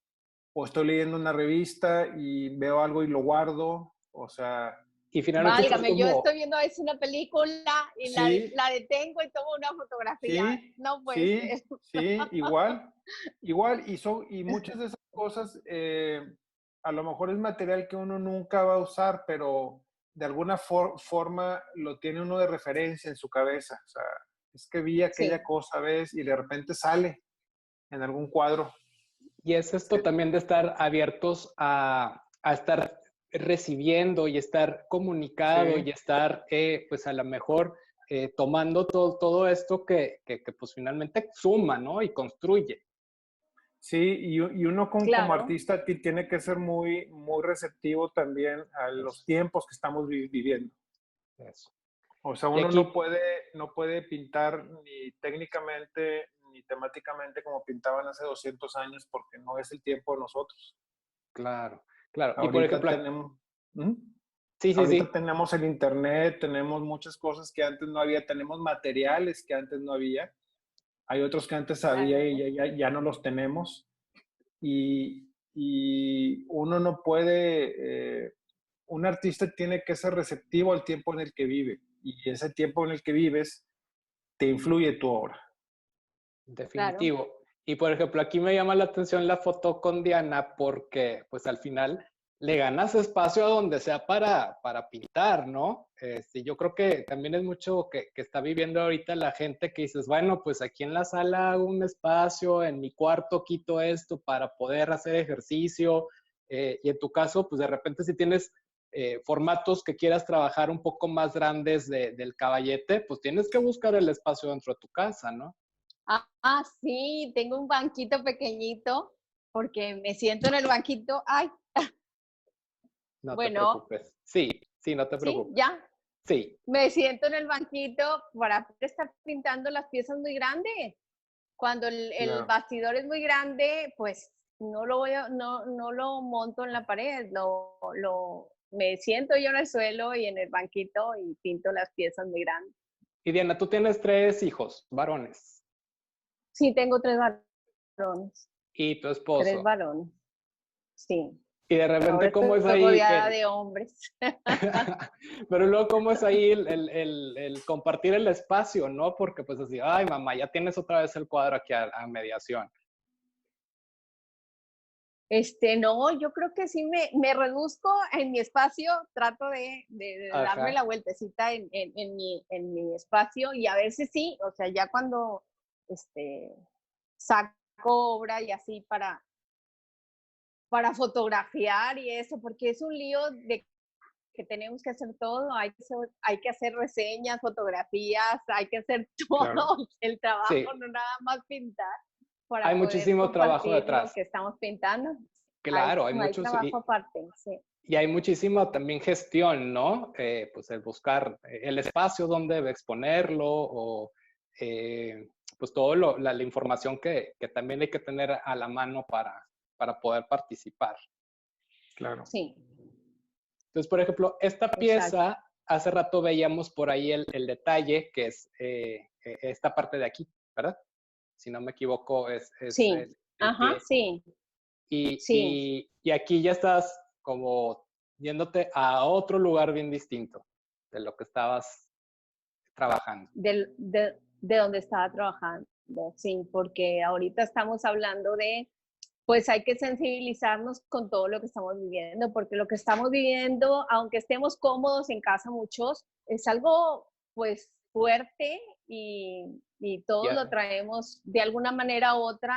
o estoy leyendo una revista y veo algo y lo guardo. O sea, Y finalmente esto es Válgame, yo estoy como, viendo a veces una película y sí, la detengo y tomo una fotografía. sí, No puede sí, ser. sí, igual, y muchas de esas cosas, a lo mejor es material que uno nunca va a usar, pero de alguna forma lo tiene uno de referencia en su cabeza. O sea, es que vi aquella Sí, cosa, ¿ves? Y de repente sale en algún cuadro. y es esto también de estar abiertos a estar recibiendo y estar comunicado y Sí, estar, pues a lo mejor tomando todo esto que pues finalmente suma, ¿no? Y construye. sí, y uno como claro. artista tiene que ser muy receptivo también a los Eso, tiempos que estamos viviendo. eso. O sea, Y uno aquí, no puede pintar ni técnicamente ni temáticamente como pintaban hace 200 años porque no es el tiempo de nosotros. claro, claro. Y por Ahorita ejemplo, tenemos, ¿Mm? sí, sí, Ahorita sí, tenemos el internet, tenemos muchas cosas que antes no había, tenemos materiales que antes no había, hay otros que antes había Claro. y ya no los tenemos. Y uno no puede, un artista tiene que ser receptivo al tiempo en el que vive y ese tiempo en el que vives te influye tu obra. Claro. definitivo. Y por ejemplo, aquí me llama la atención la foto con Diana porque pues al final le ganas espacio a donde sea para pintar, ¿no? Yo creo que también es mucho que está viviendo ahorita la gente que dices, bueno, pues aquí en la sala hago un espacio, en mi cuarto quito esto para poder hacer ejercicio. Y en tu caso, pues de repente si tienes formatos que quieras trabajar un poco más grandes del caballete, pues tienes que buscar el espacio dentro de tu casa, ¿no? Sí, tengo un banquito pequeñito porque me siento en el banquito. Ay, No te bueno, preocupes. Sí, sí, no te sí, preocupes. ya. Sí, Me siento en el banquito para poder estar pintando las piezas muy grandes. Cuando el Claro, bastidor es muy grande, pues no lo monto en la pared, me siento yo en el suelo y en el banquito y pinto las piezas muy grandes. y Diana, tú tienes 3 hijos, varones, Sí, tengo varones, y tu tres esposo. varones, sí. Y de Ahora repente, ¿cómo es estoy ahí rodeada de hombres. pero luego, ¿cómo es ahí el compartir el espacio, no? Porque pues así, ay, mamá, ya tienes otra vez el cuadro aquí a mediación. No, yo creo que sí me reduzco en mi espacio, trato de darme la Ajá, vueltecita en mi espacio y a veces sí, o sea, ya cuando este, saco obra y así para fotografiar y eso, porque es un lío de que tenemos que hacer todo, hay que hacer reseñas, fotografías, hay que hacer claro. todo el trabajo, sí, no nada más pintar, para hay poder muchísimo trabajo compartir lo detrás. que estamos pintando. Claro, Hay trabajo aparte, sí. y hay muchísima también gestión, ¿no? Pues el buscar el espacio donde exponerlo o pues todo la información que también hay que tener a la mano para poder participar. Claro. Sí, Entonces, por ejemplo, esta exacto. pieza, hace rato veíamos por ahí el detalle, que es esta parte de aquí, ¿verdad? Si no me equivoco, es Sí, el ajá, pie. sí, sí. Y aquí ya estás como yéndote a otro lugar bien distinto de lo que estabas trabajando. De donde estaba trabajando, sí, porque ahorita estamos hablando de, pues hay que sensibilizarnos con todo lo que estamos viviendo, porque lo que estamos viviendo, aunque estemos cómodos en casa muchos, es algo pues fuerte y todos lo Ya, traemos de alguna manera u otra,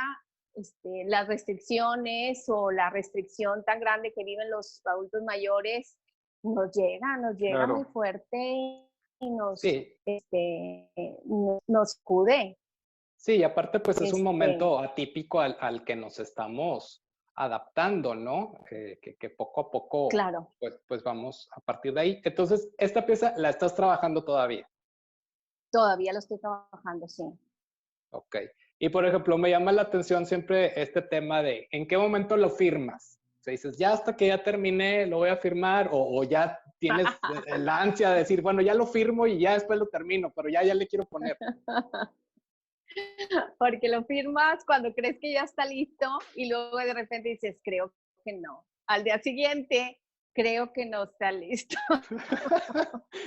las restricciones o la restricción tan grande que viven los adultos mayores nos llega muy Claro, fuerte y sí, nos pude. sí, y aparte pues es un Este, momento atípico al que nos estamos adaptando, ¿no? Que poco a poco, Claro. pues vamos a partir de ahí. Entonces, esta pieza la estás trabajando todavía. Todavía lo estoy trabajando, sí. Ok. Y por ejemplo, me llama la atención siempre este tema de ¿en qué momento lo firmas? O sea, dices, ya hasta que ya terminé, lo voy a firmar, o ya tienes la ansia de decir, bueno, ya lo firmo y ya después lo termino, pero ya le quiero poner. Porque lo firmas cuando crees que ya está listo y luego de repente dices, creo que no. Al día siguiente, creo que no está listo.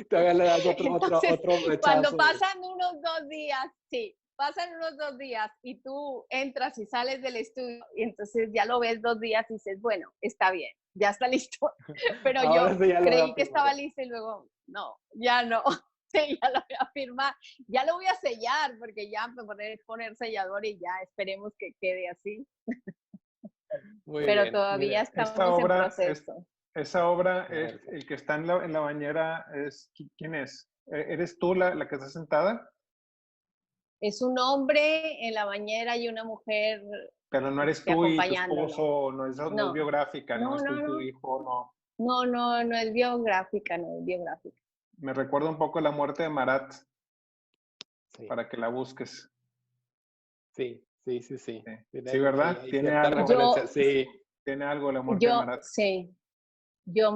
Todavía le das Entonces, otro rechazo. cuando pasan unos 2 días, sí, pasan unos 2 días y tú entras y sales del estudio y entonces ya lo ves 2 días y dices, bueno, está bien, ya está listo. Pero Ahora yo sí ya lo voy a creí que firmar. estaba listo y luego, no, ya no. Sí, ya lo voy a firmar, ya lo voy a sellar porque ya me voy a poner sellador y ya esperemos que quede así. Muy Pero bien. todavía Esta estamos en obra, proceso. esa obra, A ver, el que está en la bañera, ¿quién es? ¿Eres tú la que está sentada? Es un hombre en la bañera y una mujer Pero no eres tú y tu acompañándolo. esposo, no es No, biográfica, no no, es tú no, y tu no. hijo, no. No, no, no es biográfica, no es biográfica. Me recuerda un poco la muerte de Marat, sí, para que la busques. sí. Sí, Tiene sí, ¿verdad? hay Tiene cierta algo, referencia, Yo, sí. tiene algo la muerte de Marat. sí, yo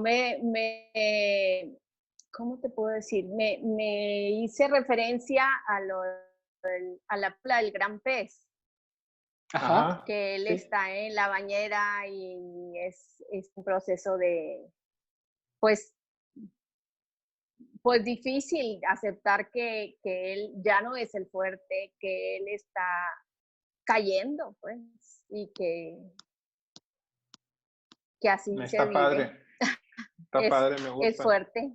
¿cómo te puedo decir? Me hice referencia a la pla del gran pez, Ajá, Ajá. que él sí. está en la bañera y es un proceso de, pues, pues difícil aceptar que él ya no es el fuerte, que él está cayendo, pues, y que así se Está vive. padre, está padre, me Es gusta. fuerte.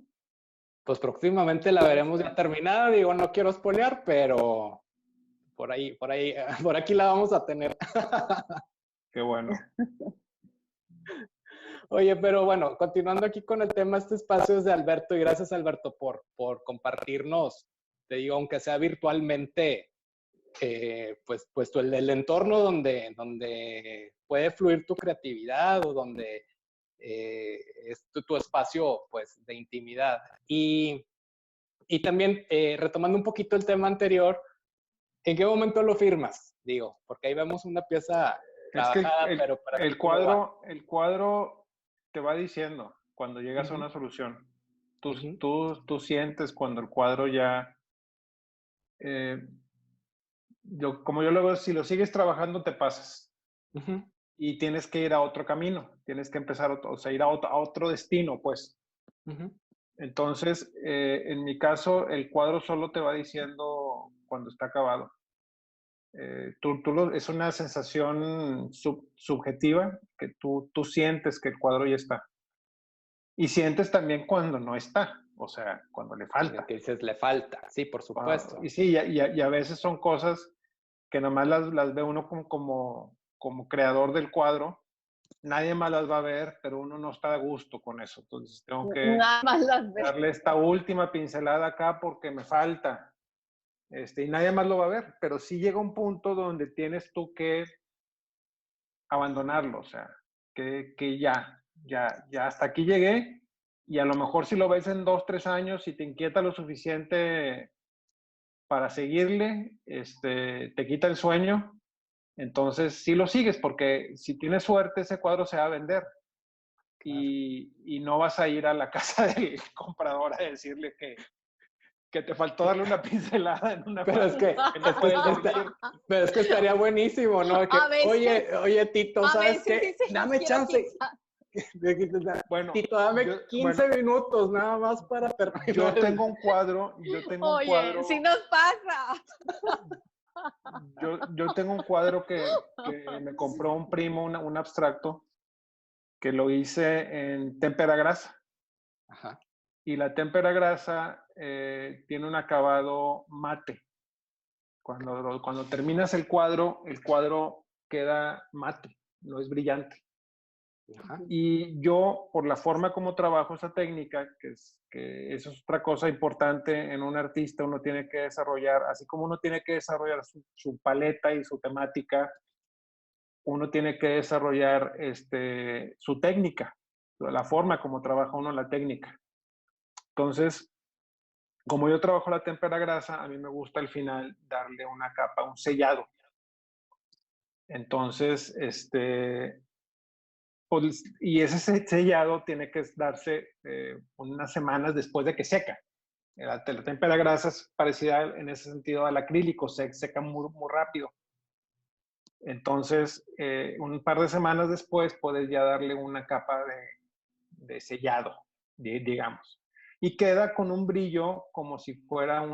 Pues próximamente la veremos ya terminada. Digo, no quiero spoilear, pero por ahí, por aquí la vamos a tener. Qué bueno. Oye, pero bueno, continuando aquí con el tema, este espacio es de Alberto y gracias Alberto por compartirnos, te digo, aunque sea virtualmente, pues el entorno donde puede fluir tu creatividad o donde es tu espacio pues de intimidad. Y también retomando un poquito el tema anterior, ¿en qué momento lo firmas? Digo, porque ahí vemos una pieza Es que trabajada, pero para ti, ¿cómo va? el cuadro te va diciendo cuando llegas a Ujú, una solución. ujú, Tú sientes cuando el cuadro ya, eh, como yo lo veo, si lo sigues trabajando te pasas ujú, y tienes que ir a otro camino, tienes que empezar, o sea, ir a otro destino, pues. ujú. Entonces, en mi caso, el cuadro solo te va diciendo cuando está acabado. Es una sensación subjetiva que tú sientes que el cuadro ya está. Y sientes también cuando no está, o sea, cuando le falta. Que dices, le falta, sí, por Y supuesto. sí, y a veces son cosas que nomás las ve uno como creador del cuadro. Nadie más las va a ver, pero uno no está a gusto con eso. Entonces tengo que Nada más las ves. darle esta última pincelada acá porque me falta. Y nadie más lo va a ver, pero sí llega un punto donde tienes tú que abandonarlo, o sea, que ya hasta aquí llegué y a lo mejor si lo ves en 2, 3 años y te inquieta lo suficiente para seguirle, te quita el sueño, entonces sí lo sigues porque si tienes suerte ese cuadro se va a vender Claro. y no vas a ir a la casa del comprador a decirle que te faltó darle una pincelada en una Pero es parte que, que no puedes dormir. pero es que estaría buenísimo, ¿no? Que, A veces, oye, Tito, a ¿sabes veces qué? sí se los Dame quiero chance. quitar. Bueno, Tito, dame 15 minutos nada más para terminar. yo tengo un cuadro, Oye, sí nos pasa. yo tengo un cuadro que me compró un primo, un abstracto, que lo hice en témpera grasa. Ajá. Y la témpera grasa tiene un acabado mate. Cuando terminas el cuadro queda mate, no es brillante. Ajá. Y yo, por la forma como trabajo esa técnica, que eso es otra cosa importante en un artista, uno tiene que desarrollar, así como uno tiene que desarrollar su paleta y su temática, uno tiene que desarrollar su técnica, la forma como trabaja uno la técnica. Entonces, como yo trabajo la témpera grasa, a mí me gusta al final darle una capa, un sellado. Entonces, pues, y ese sellado tiene que darse unas semanas después de que seca. La témpera grasa es parecida en ese sentido al acrílico, seca muy, muy rápido. Entonces, un par de semanas después puedes ya darle una capa de sellado, digamos. Y queda con un brillo como si fuera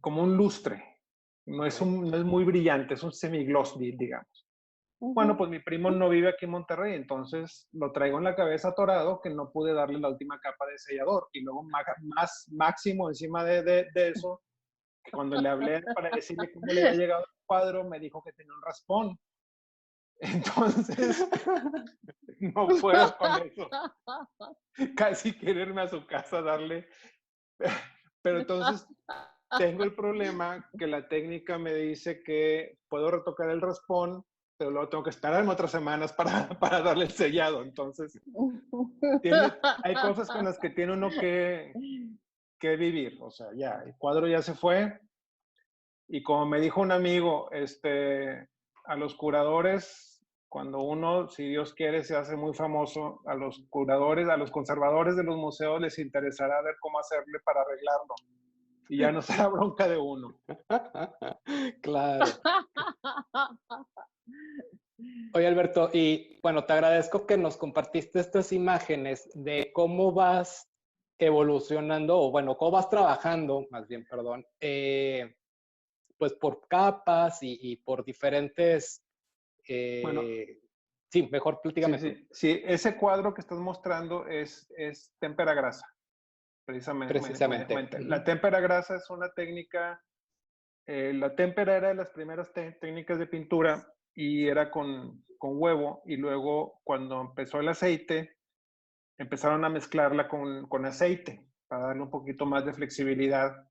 como un lustre. No es muy brillante, es un semigloss, digamos. Bueno, pues mi primo no vive aquí en Monterrey, entonces lo traigo en la cabeza atorado que no pude darle la última capa de sellador. Y luego más máximo encima de eso, que cuando le hablé para decirle cómo le había llegado el cuadro, me dijo que tenía un raspón. Entonces, no puedo con eso. Casi quererme a su casa a darle. Pero entonces tengo el problema que la técnica me dice que puedo retocar el raspón, pero luego tengo que esperarme otras semanas para darle el sellado. Entonces, hay cosas con las que tiene uno que vivir. O sea, ya, el cuadro ya se fue. Y como me dijo un amigo, a los curadores, cuando uno, si Dios quiere, se hace muy famoso, a los curadores, a los conservadores de los museos les interesará ver cómo hacerle para arreglarlo. Y ya no será bronca de uno. Claro. Oye, Alberto, y bueno, te agradezco que nos compartiste estas imágenes de cómo vas evolucionando, o bueno, cómo vas trabajando, más bien, perdón, pues por capas y por diferentes... Bueno, sí, mejor platícame tú. sí, ese cuadro que estás mostrando es témpera grasa, precisamente. La témpera grasa es una técnica, la témpera era de las primeras técnicas de pintura y era con huevo, y luego cuando empezó el aceite, empezaron a mezclarla con aceite para darle un poquito más de flexibilidad.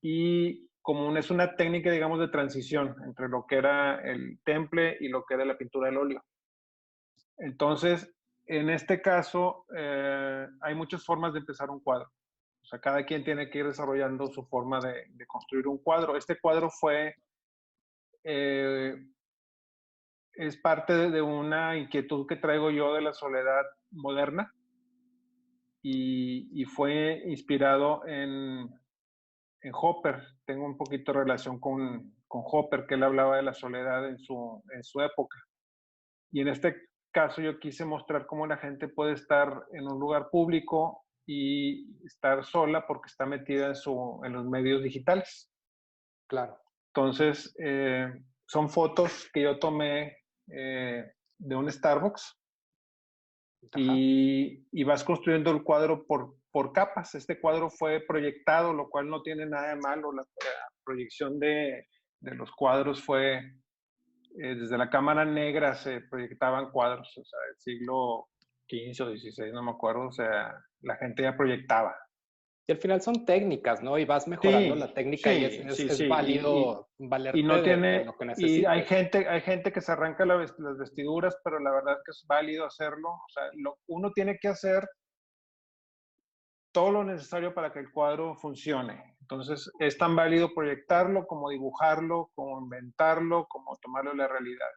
Y como es una técnica, digamos, de transición entre lo que era el temple y lo que era la pintura del óleo. Entonces, en este caso, hay muchas formas de empezar un cuadro. O sea, cada quien tiene que ir desarrollando su forma de construir un cuadro. Este cuadro es parte de una inquietud que traigo yo de la soledad moderna y fue inspirado en Hopper. Tengo un poquito de relación con Hopper, que él hablaba de la soledad en su época. Y en este caso yo quise mostrar cómo la gente puede estar en un lugar público y estar sola porque está metida en los medios digitales. Claro. Entonces, son fotos que yo tomé de un Starbucks y vas construyendo el cuadro por capas. Este cuadro fue proyectado, lo cual no tiene nada de malo. La proyección de los cuadros fue, desde la cámara negra se proyectaban cuadros, o sea, del siglo XV o XVI, no me acuerdo, o sea, la gente ya proyectaba. Y al final son técnicas, ¿no? Y vas mejorando la técnica y es válido valerte y no tiene, de lo que necesites. Y hay gente que se arranca las vestiduras, pero la verdad es que es válido hacerlo. O sea, uno tiene que hacer todo lo necesario para que el cuadro funcione. Entonces, es tan válido proyectarlo como dibujarlo, como inventarlo, como tomarlo la realidad.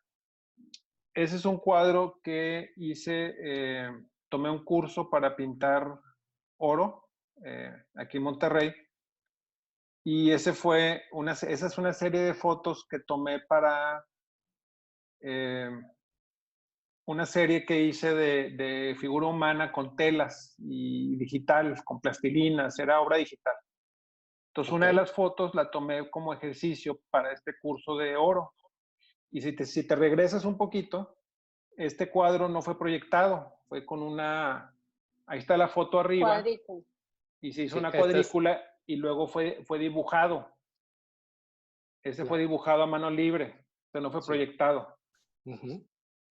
Ese es un cuadro que hice, tomé un curso para pintar oro aquí en Monterrey. Y esa es una serie de fotos que tomé para una serie que hice de figura humana con telas y digital, con plastilinas, era obra digital. Entonces, una de las fotos la tomé como ejercicio para este curso de oro. Y si te regresas un poquito, este cuadro no fue proyectado, fue con ahí está la foto arriba, y se hizo una cuadrícula y luego fue dibujado. Fue dibujado a mano libre, pero no fue proyectado.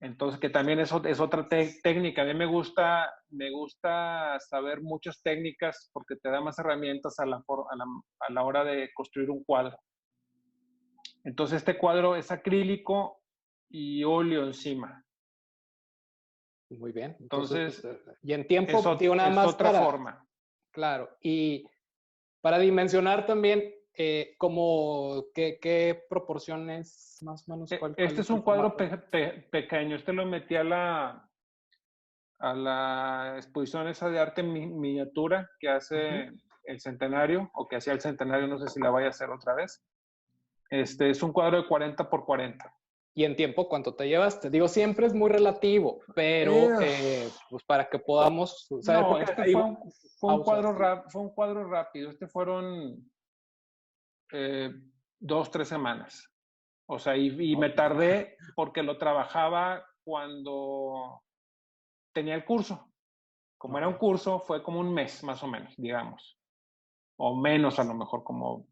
Entonces, que también es otra técnica. A mí me gusta saber muchas técnicas porque te da más herramientas a la hora de construir un cuadro. Entonces este cuadro es acrílico y óleo encima. Muy bien. Entonces, Entonces, y en tiempo, digo, nada es más otra para, forma. claro, y para dimensionar también, como, ¿qué proporciones más o menos? ¿Cuál Este es es el un cuadro formato? pequeño. Este lo metí a la exposición esa de arte miniatura que hace Ujú. el Centenario, o que hacía el Centenario, no sé si la vaya a hacer otra vez. Este es un cuadro de 40 por 40. Y en tiempo, ¿cuánto te llevaste? Digo, siempre es muy relativo, pero Eh, pues para que podamos saber, no, porque este hay fue un pausas. fue un cuadro rápido. Este fueron 2, 3 semanas. O sea, y me Ok. tardé porque lo trabajaba cuando tenía el curso. Como era Ok. un curso, fue como un mes más o menos, digamos. O menos a lo mejor, como...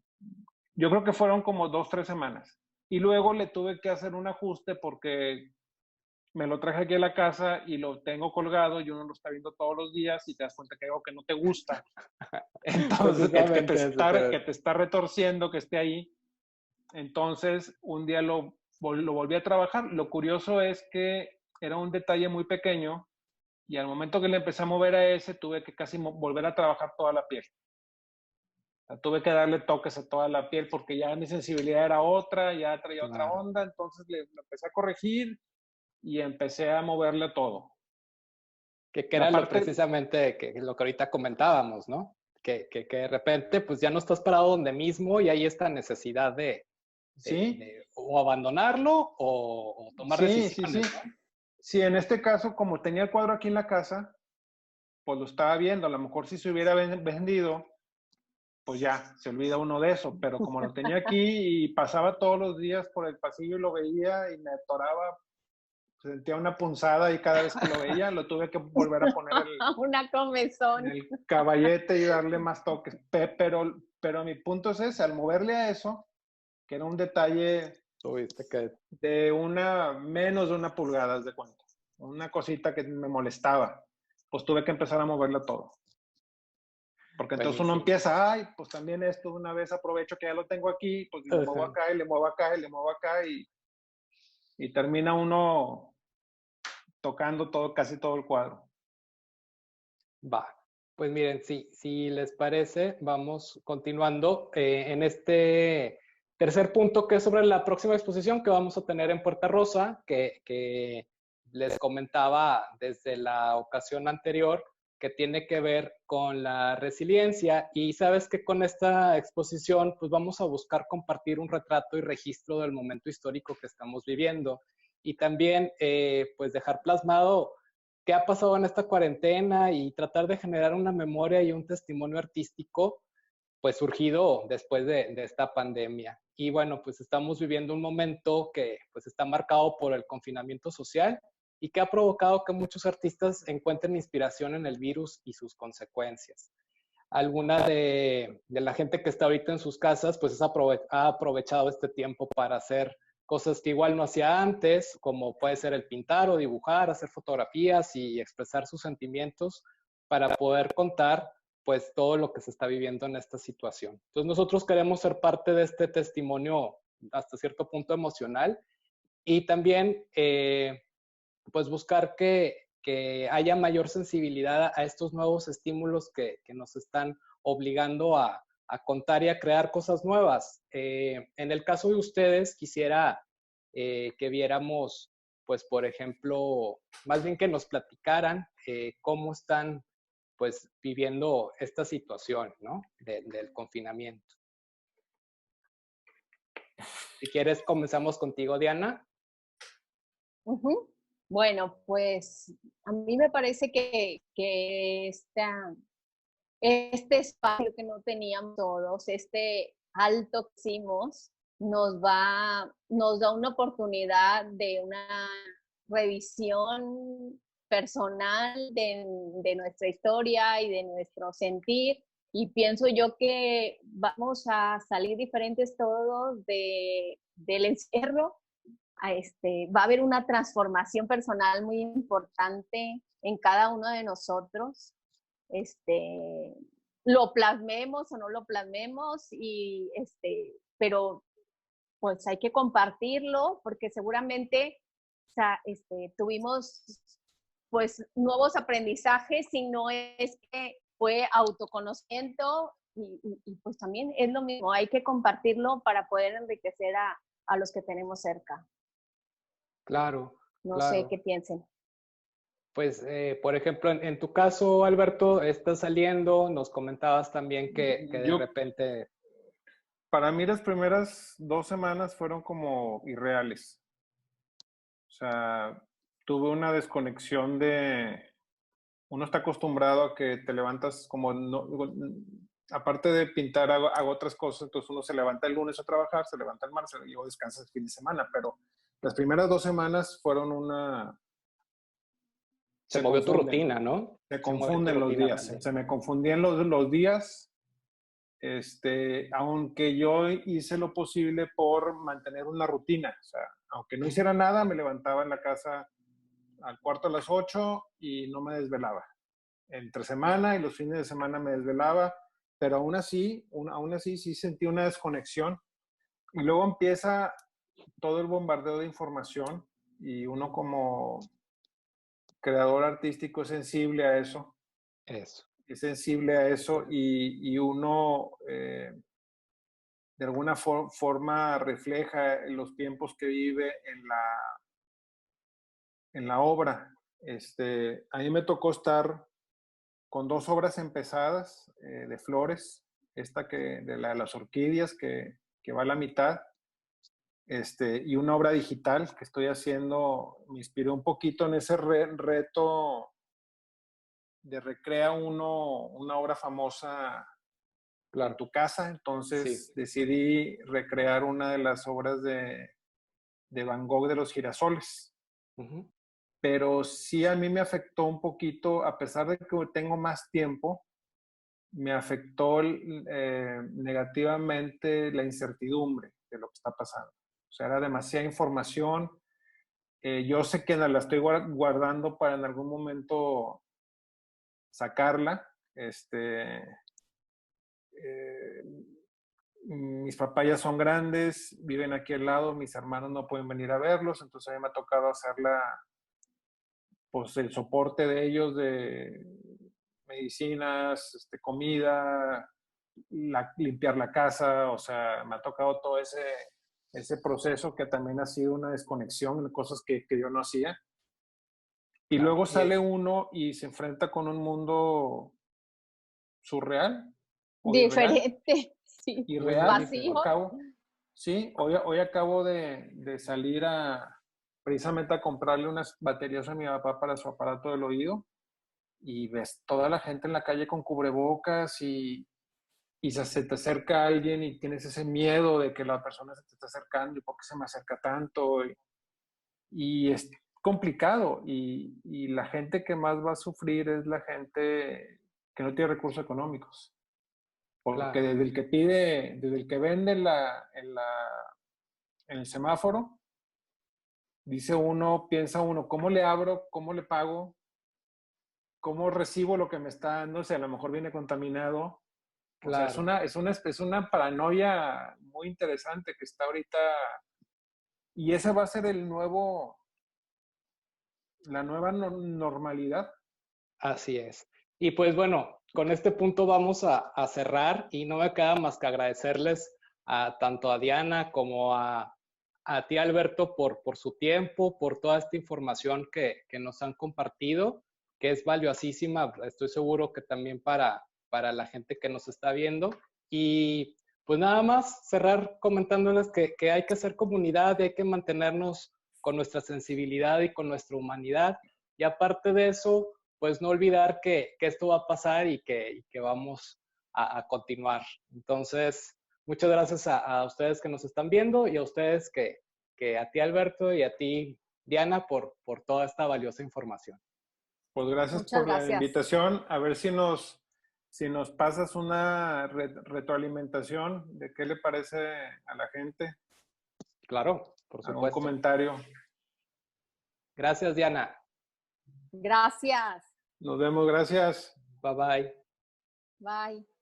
Yo creo que fueron como 2, 3 semanas. Y luego le tuve que hacer un ajuste porque me lo traje aquí a la casa y lo tengo colgado y uno lo está viendo todos los días y te das cuenta que hay algo que no te gusta. Entonces, Precisamente eso, que te está retorciendo, que esté ahí. Entonces, un día lo volví a trabajar. Lo curioso es que era un detalle muy pequeño y al momento que le empecé a mover a ese, tuve que casi volver a trabajar toda la piel. O sea, tuve que darle toques a toda la piel porque ya mi sensibilidad era otra, ya traía otra claro. onda. Entonces, lo empecé a corregir y empecé a moverle todo. Que era lo Aparte, precisamente lo que ahorita comentábamos, ¿no? Que de repente pues ya no estás parado donde mismo y hay esta necesidad sí, o abandonarlo o tomar sí, sí, sí. decisiones, ¿no? Sí, en este caso, como tenía el cuadro aquí en la casa, pues lo estaba viendo. A lo mejor si se hubiera vendido, pues ya, se olvida uno de eso. Pero como lo tenía aquí y pasaba todos los días por el pasillo y lo veía y me atoraba, sentía una punzada y cada vez que lo veía, lo tuve que volver a poner Una en comezón. el caballete y darle más toques. Pero mi punto es ese, al moverle a eso, que era un detalle Tuviste que... de menos de 1 pulgada, haz de cuenta. Una cosita que me molestaba. Pues tuve que empezar a moverle todo. Porque entonces uno Buenísimo. empieza, ay, pues también esto, una vez aprovecho que ya lo tengo aquí, pues le muevo Ajá. acá y le muevo acá y le muevo acá y termina uno tocando todo, casi todo el cuadro. Va. Pues miren, si les parece, vamos continuando en este tercer punto que es sobre la próxima exposición que vamos a tener en Puerta Rosa, que les comentaba desde la ocasión anterior, que tiene que ver con la resiliencia. Y sabes que con esta exposición, pues vamos a buscar compartir un retrato y registro del momento histórico que estamos viviendo. Y también, pues dejar plasmado qué ha pasado en esta cuarentena y tratar de generar una memoria y un testimonio artístico, pues surgido después de esta pandemia. Y bueno, pues estamos viviendo un momento que pues está marcado por el confinamiento social y que ha provocado que muchos artistas encuentren inspiración en el virus y sus consecuencias. Alguna de la gente que está ahorita en sus casas, pues ha aprovechado este tiempo para hacer cosas que igual no hacía antes, como puede ser el pintar o dibujar, hacer fotografías y expresar sus sentimientos para poder contar pues todo lo que se está viviendo en esta situación. Entonces nosotros queremos ser parte de este testimonio hasta cierto punto emocional y también pues buscar que haya mayor sensibilidad a estos nuevos estímulos que nos están obligando a contar y a crear cosas nuevas. En el caso de ustedes, quisiera que viéramos, pues, por ejemplo, más bien que nos platicaran cómo están, pues, viviendo esta situación, ¿no? Del confinamiento. Si quieres, comenzamos contigo, Diana. Ujú. Bueno, pues a mí me parece que este espacio que no teníamos todos, este alto que hicimos, nos da una oportunidad de una revisión personal de nuestra historia y de nuestro sentir. Y pienso yo que vamos a salir diferentes todos del encierro. Va a haber una transformación personal muy importante en cada uno de nosotros. Este, lo plasmemos o no lo plasmemos, pero pues hay que compartirlo porque seguramente, o sea, tuvimos pues nuevos aprendizajes, si no es que fue autoconocimiento y pues también es lo mismo, hay que compartirlo para poder enriquecer a los que tenemos cerca. Claro, No sé claro. qué piensen. Pues, por ejemplo, en tu caso, Alberto, estás saliendo, nos comentabas también que de repente... Para mí las primeras 2 semanas fueron como irreales. O sea, tuve una desconexión de... Uno está acostumbrado a que te levantas como... aparte de pintar, hago otras cosas. Entonces uno se levanta el lunes a trabajar, se levanta el martes y luego descansa el fin de semana. Pero las primeras 2 semanas fueron una... Se movió tu rutina, ¿no? Se Se movió tu confunden los rutina días. también. Se me confundían los días. Aunque yo hice lo posible por mantener una rutina, o sea, aunque no hiciera nada, me levantaba en la casa al cuarto a las 8 y no me desvelaba. Entre semana y los fines de semana me desvelaba, pero aún así sí sentí una desconexión. Y luego empieza todo el bombardeo de información y uno como creador artístico es sensible a eso. Eso. Es sensible a eso y uno... de alguna forma refleja los tiempos que vive en la obra. A mí me tocó estar con 2 obras empezadas de flores, esta de las orquídeas que va a la mitad, y una obra digital que estoy haciendo, me inspiró un poquito en ese reto de recrea una obra famosa en tu casa, entonces Sí. decidí recrear una de las obras de Van Gogh de los girasoles. Uh-huh. Pero sí a mí me afectó un poquito, a pesar de que tengo más tiempo, me afectó negativamente la incertidumbre de lo que está pasando. O sea, era demasiada información. Yo sé que la estoy guardando para en algún momento sacarla. Mis papás ya son grandes, viven aquí al lado, mis hermanos no pueden venir a verlos, entonces a mí me ha tocado pues el soporte de ellos de medicinas, comida, limpiar la casa, o sea, me ha tocado todo ese proceso que también ha sido una desconexión, cosas que yo no hacía. Y Claro. luego sale uno y se enfrenta con un mundo surreal o irreal. Diferente, sí. Irreal, Vacío. hoy acabo de salir precisamente a comprarle unas baterías a mi papá para su aparato del oído y ves toda la gente en la calle con cubrebocas y se te acerca alguien y tienes ese miedo de que la persona se te está acercando y por qué se me acerca tanto y es complicado y la gente que más va a sufrir es la gente que no tiene recursos económicos. Porque Claro. desde el que vende en el semáforo, dice uno, piensa uno, ¿cómo le abro? ¿Cómo le pago? ¿Cómo recibo lo que me está dando? O sea, a lo mejor viene contaminado. O sea, Claro. es una paranoia muy interesante que está ahorita. Y ese va a ser la nueva normalidad. Así es. Y pues bueno, con este punto vamos a cerrar y no me queda más que agradecerles tanto a Diana como a ti, Alberto, por su tiempo, por toda esta información que nos han compartido, que es valiosísima, estoy seguro que también para la gente que nos está viendo. Y pues nada más cerrar comentándoles que hay que hacer comunidad, hay que mantenernos con nuestra sensibilidad y con nuestra humanidad. Y aparte de eso, pues no olvidar que esto va a pasar y que vamos a continuar. Entonces, muchas gracias a ustedes que nos están viendo y a ustedes que a ti, Alberto, y a ti, Diana, por toda esta valiosa información. Pues gracias Muchas por la gracias. invitación. A ver si nos pasas una retroalimentación de qué le parece a la gente. Claro, por Algún supuesto. comentario. Gracias, Diana. Gracias. Nos vemos, gracias. Bye bye. Bye.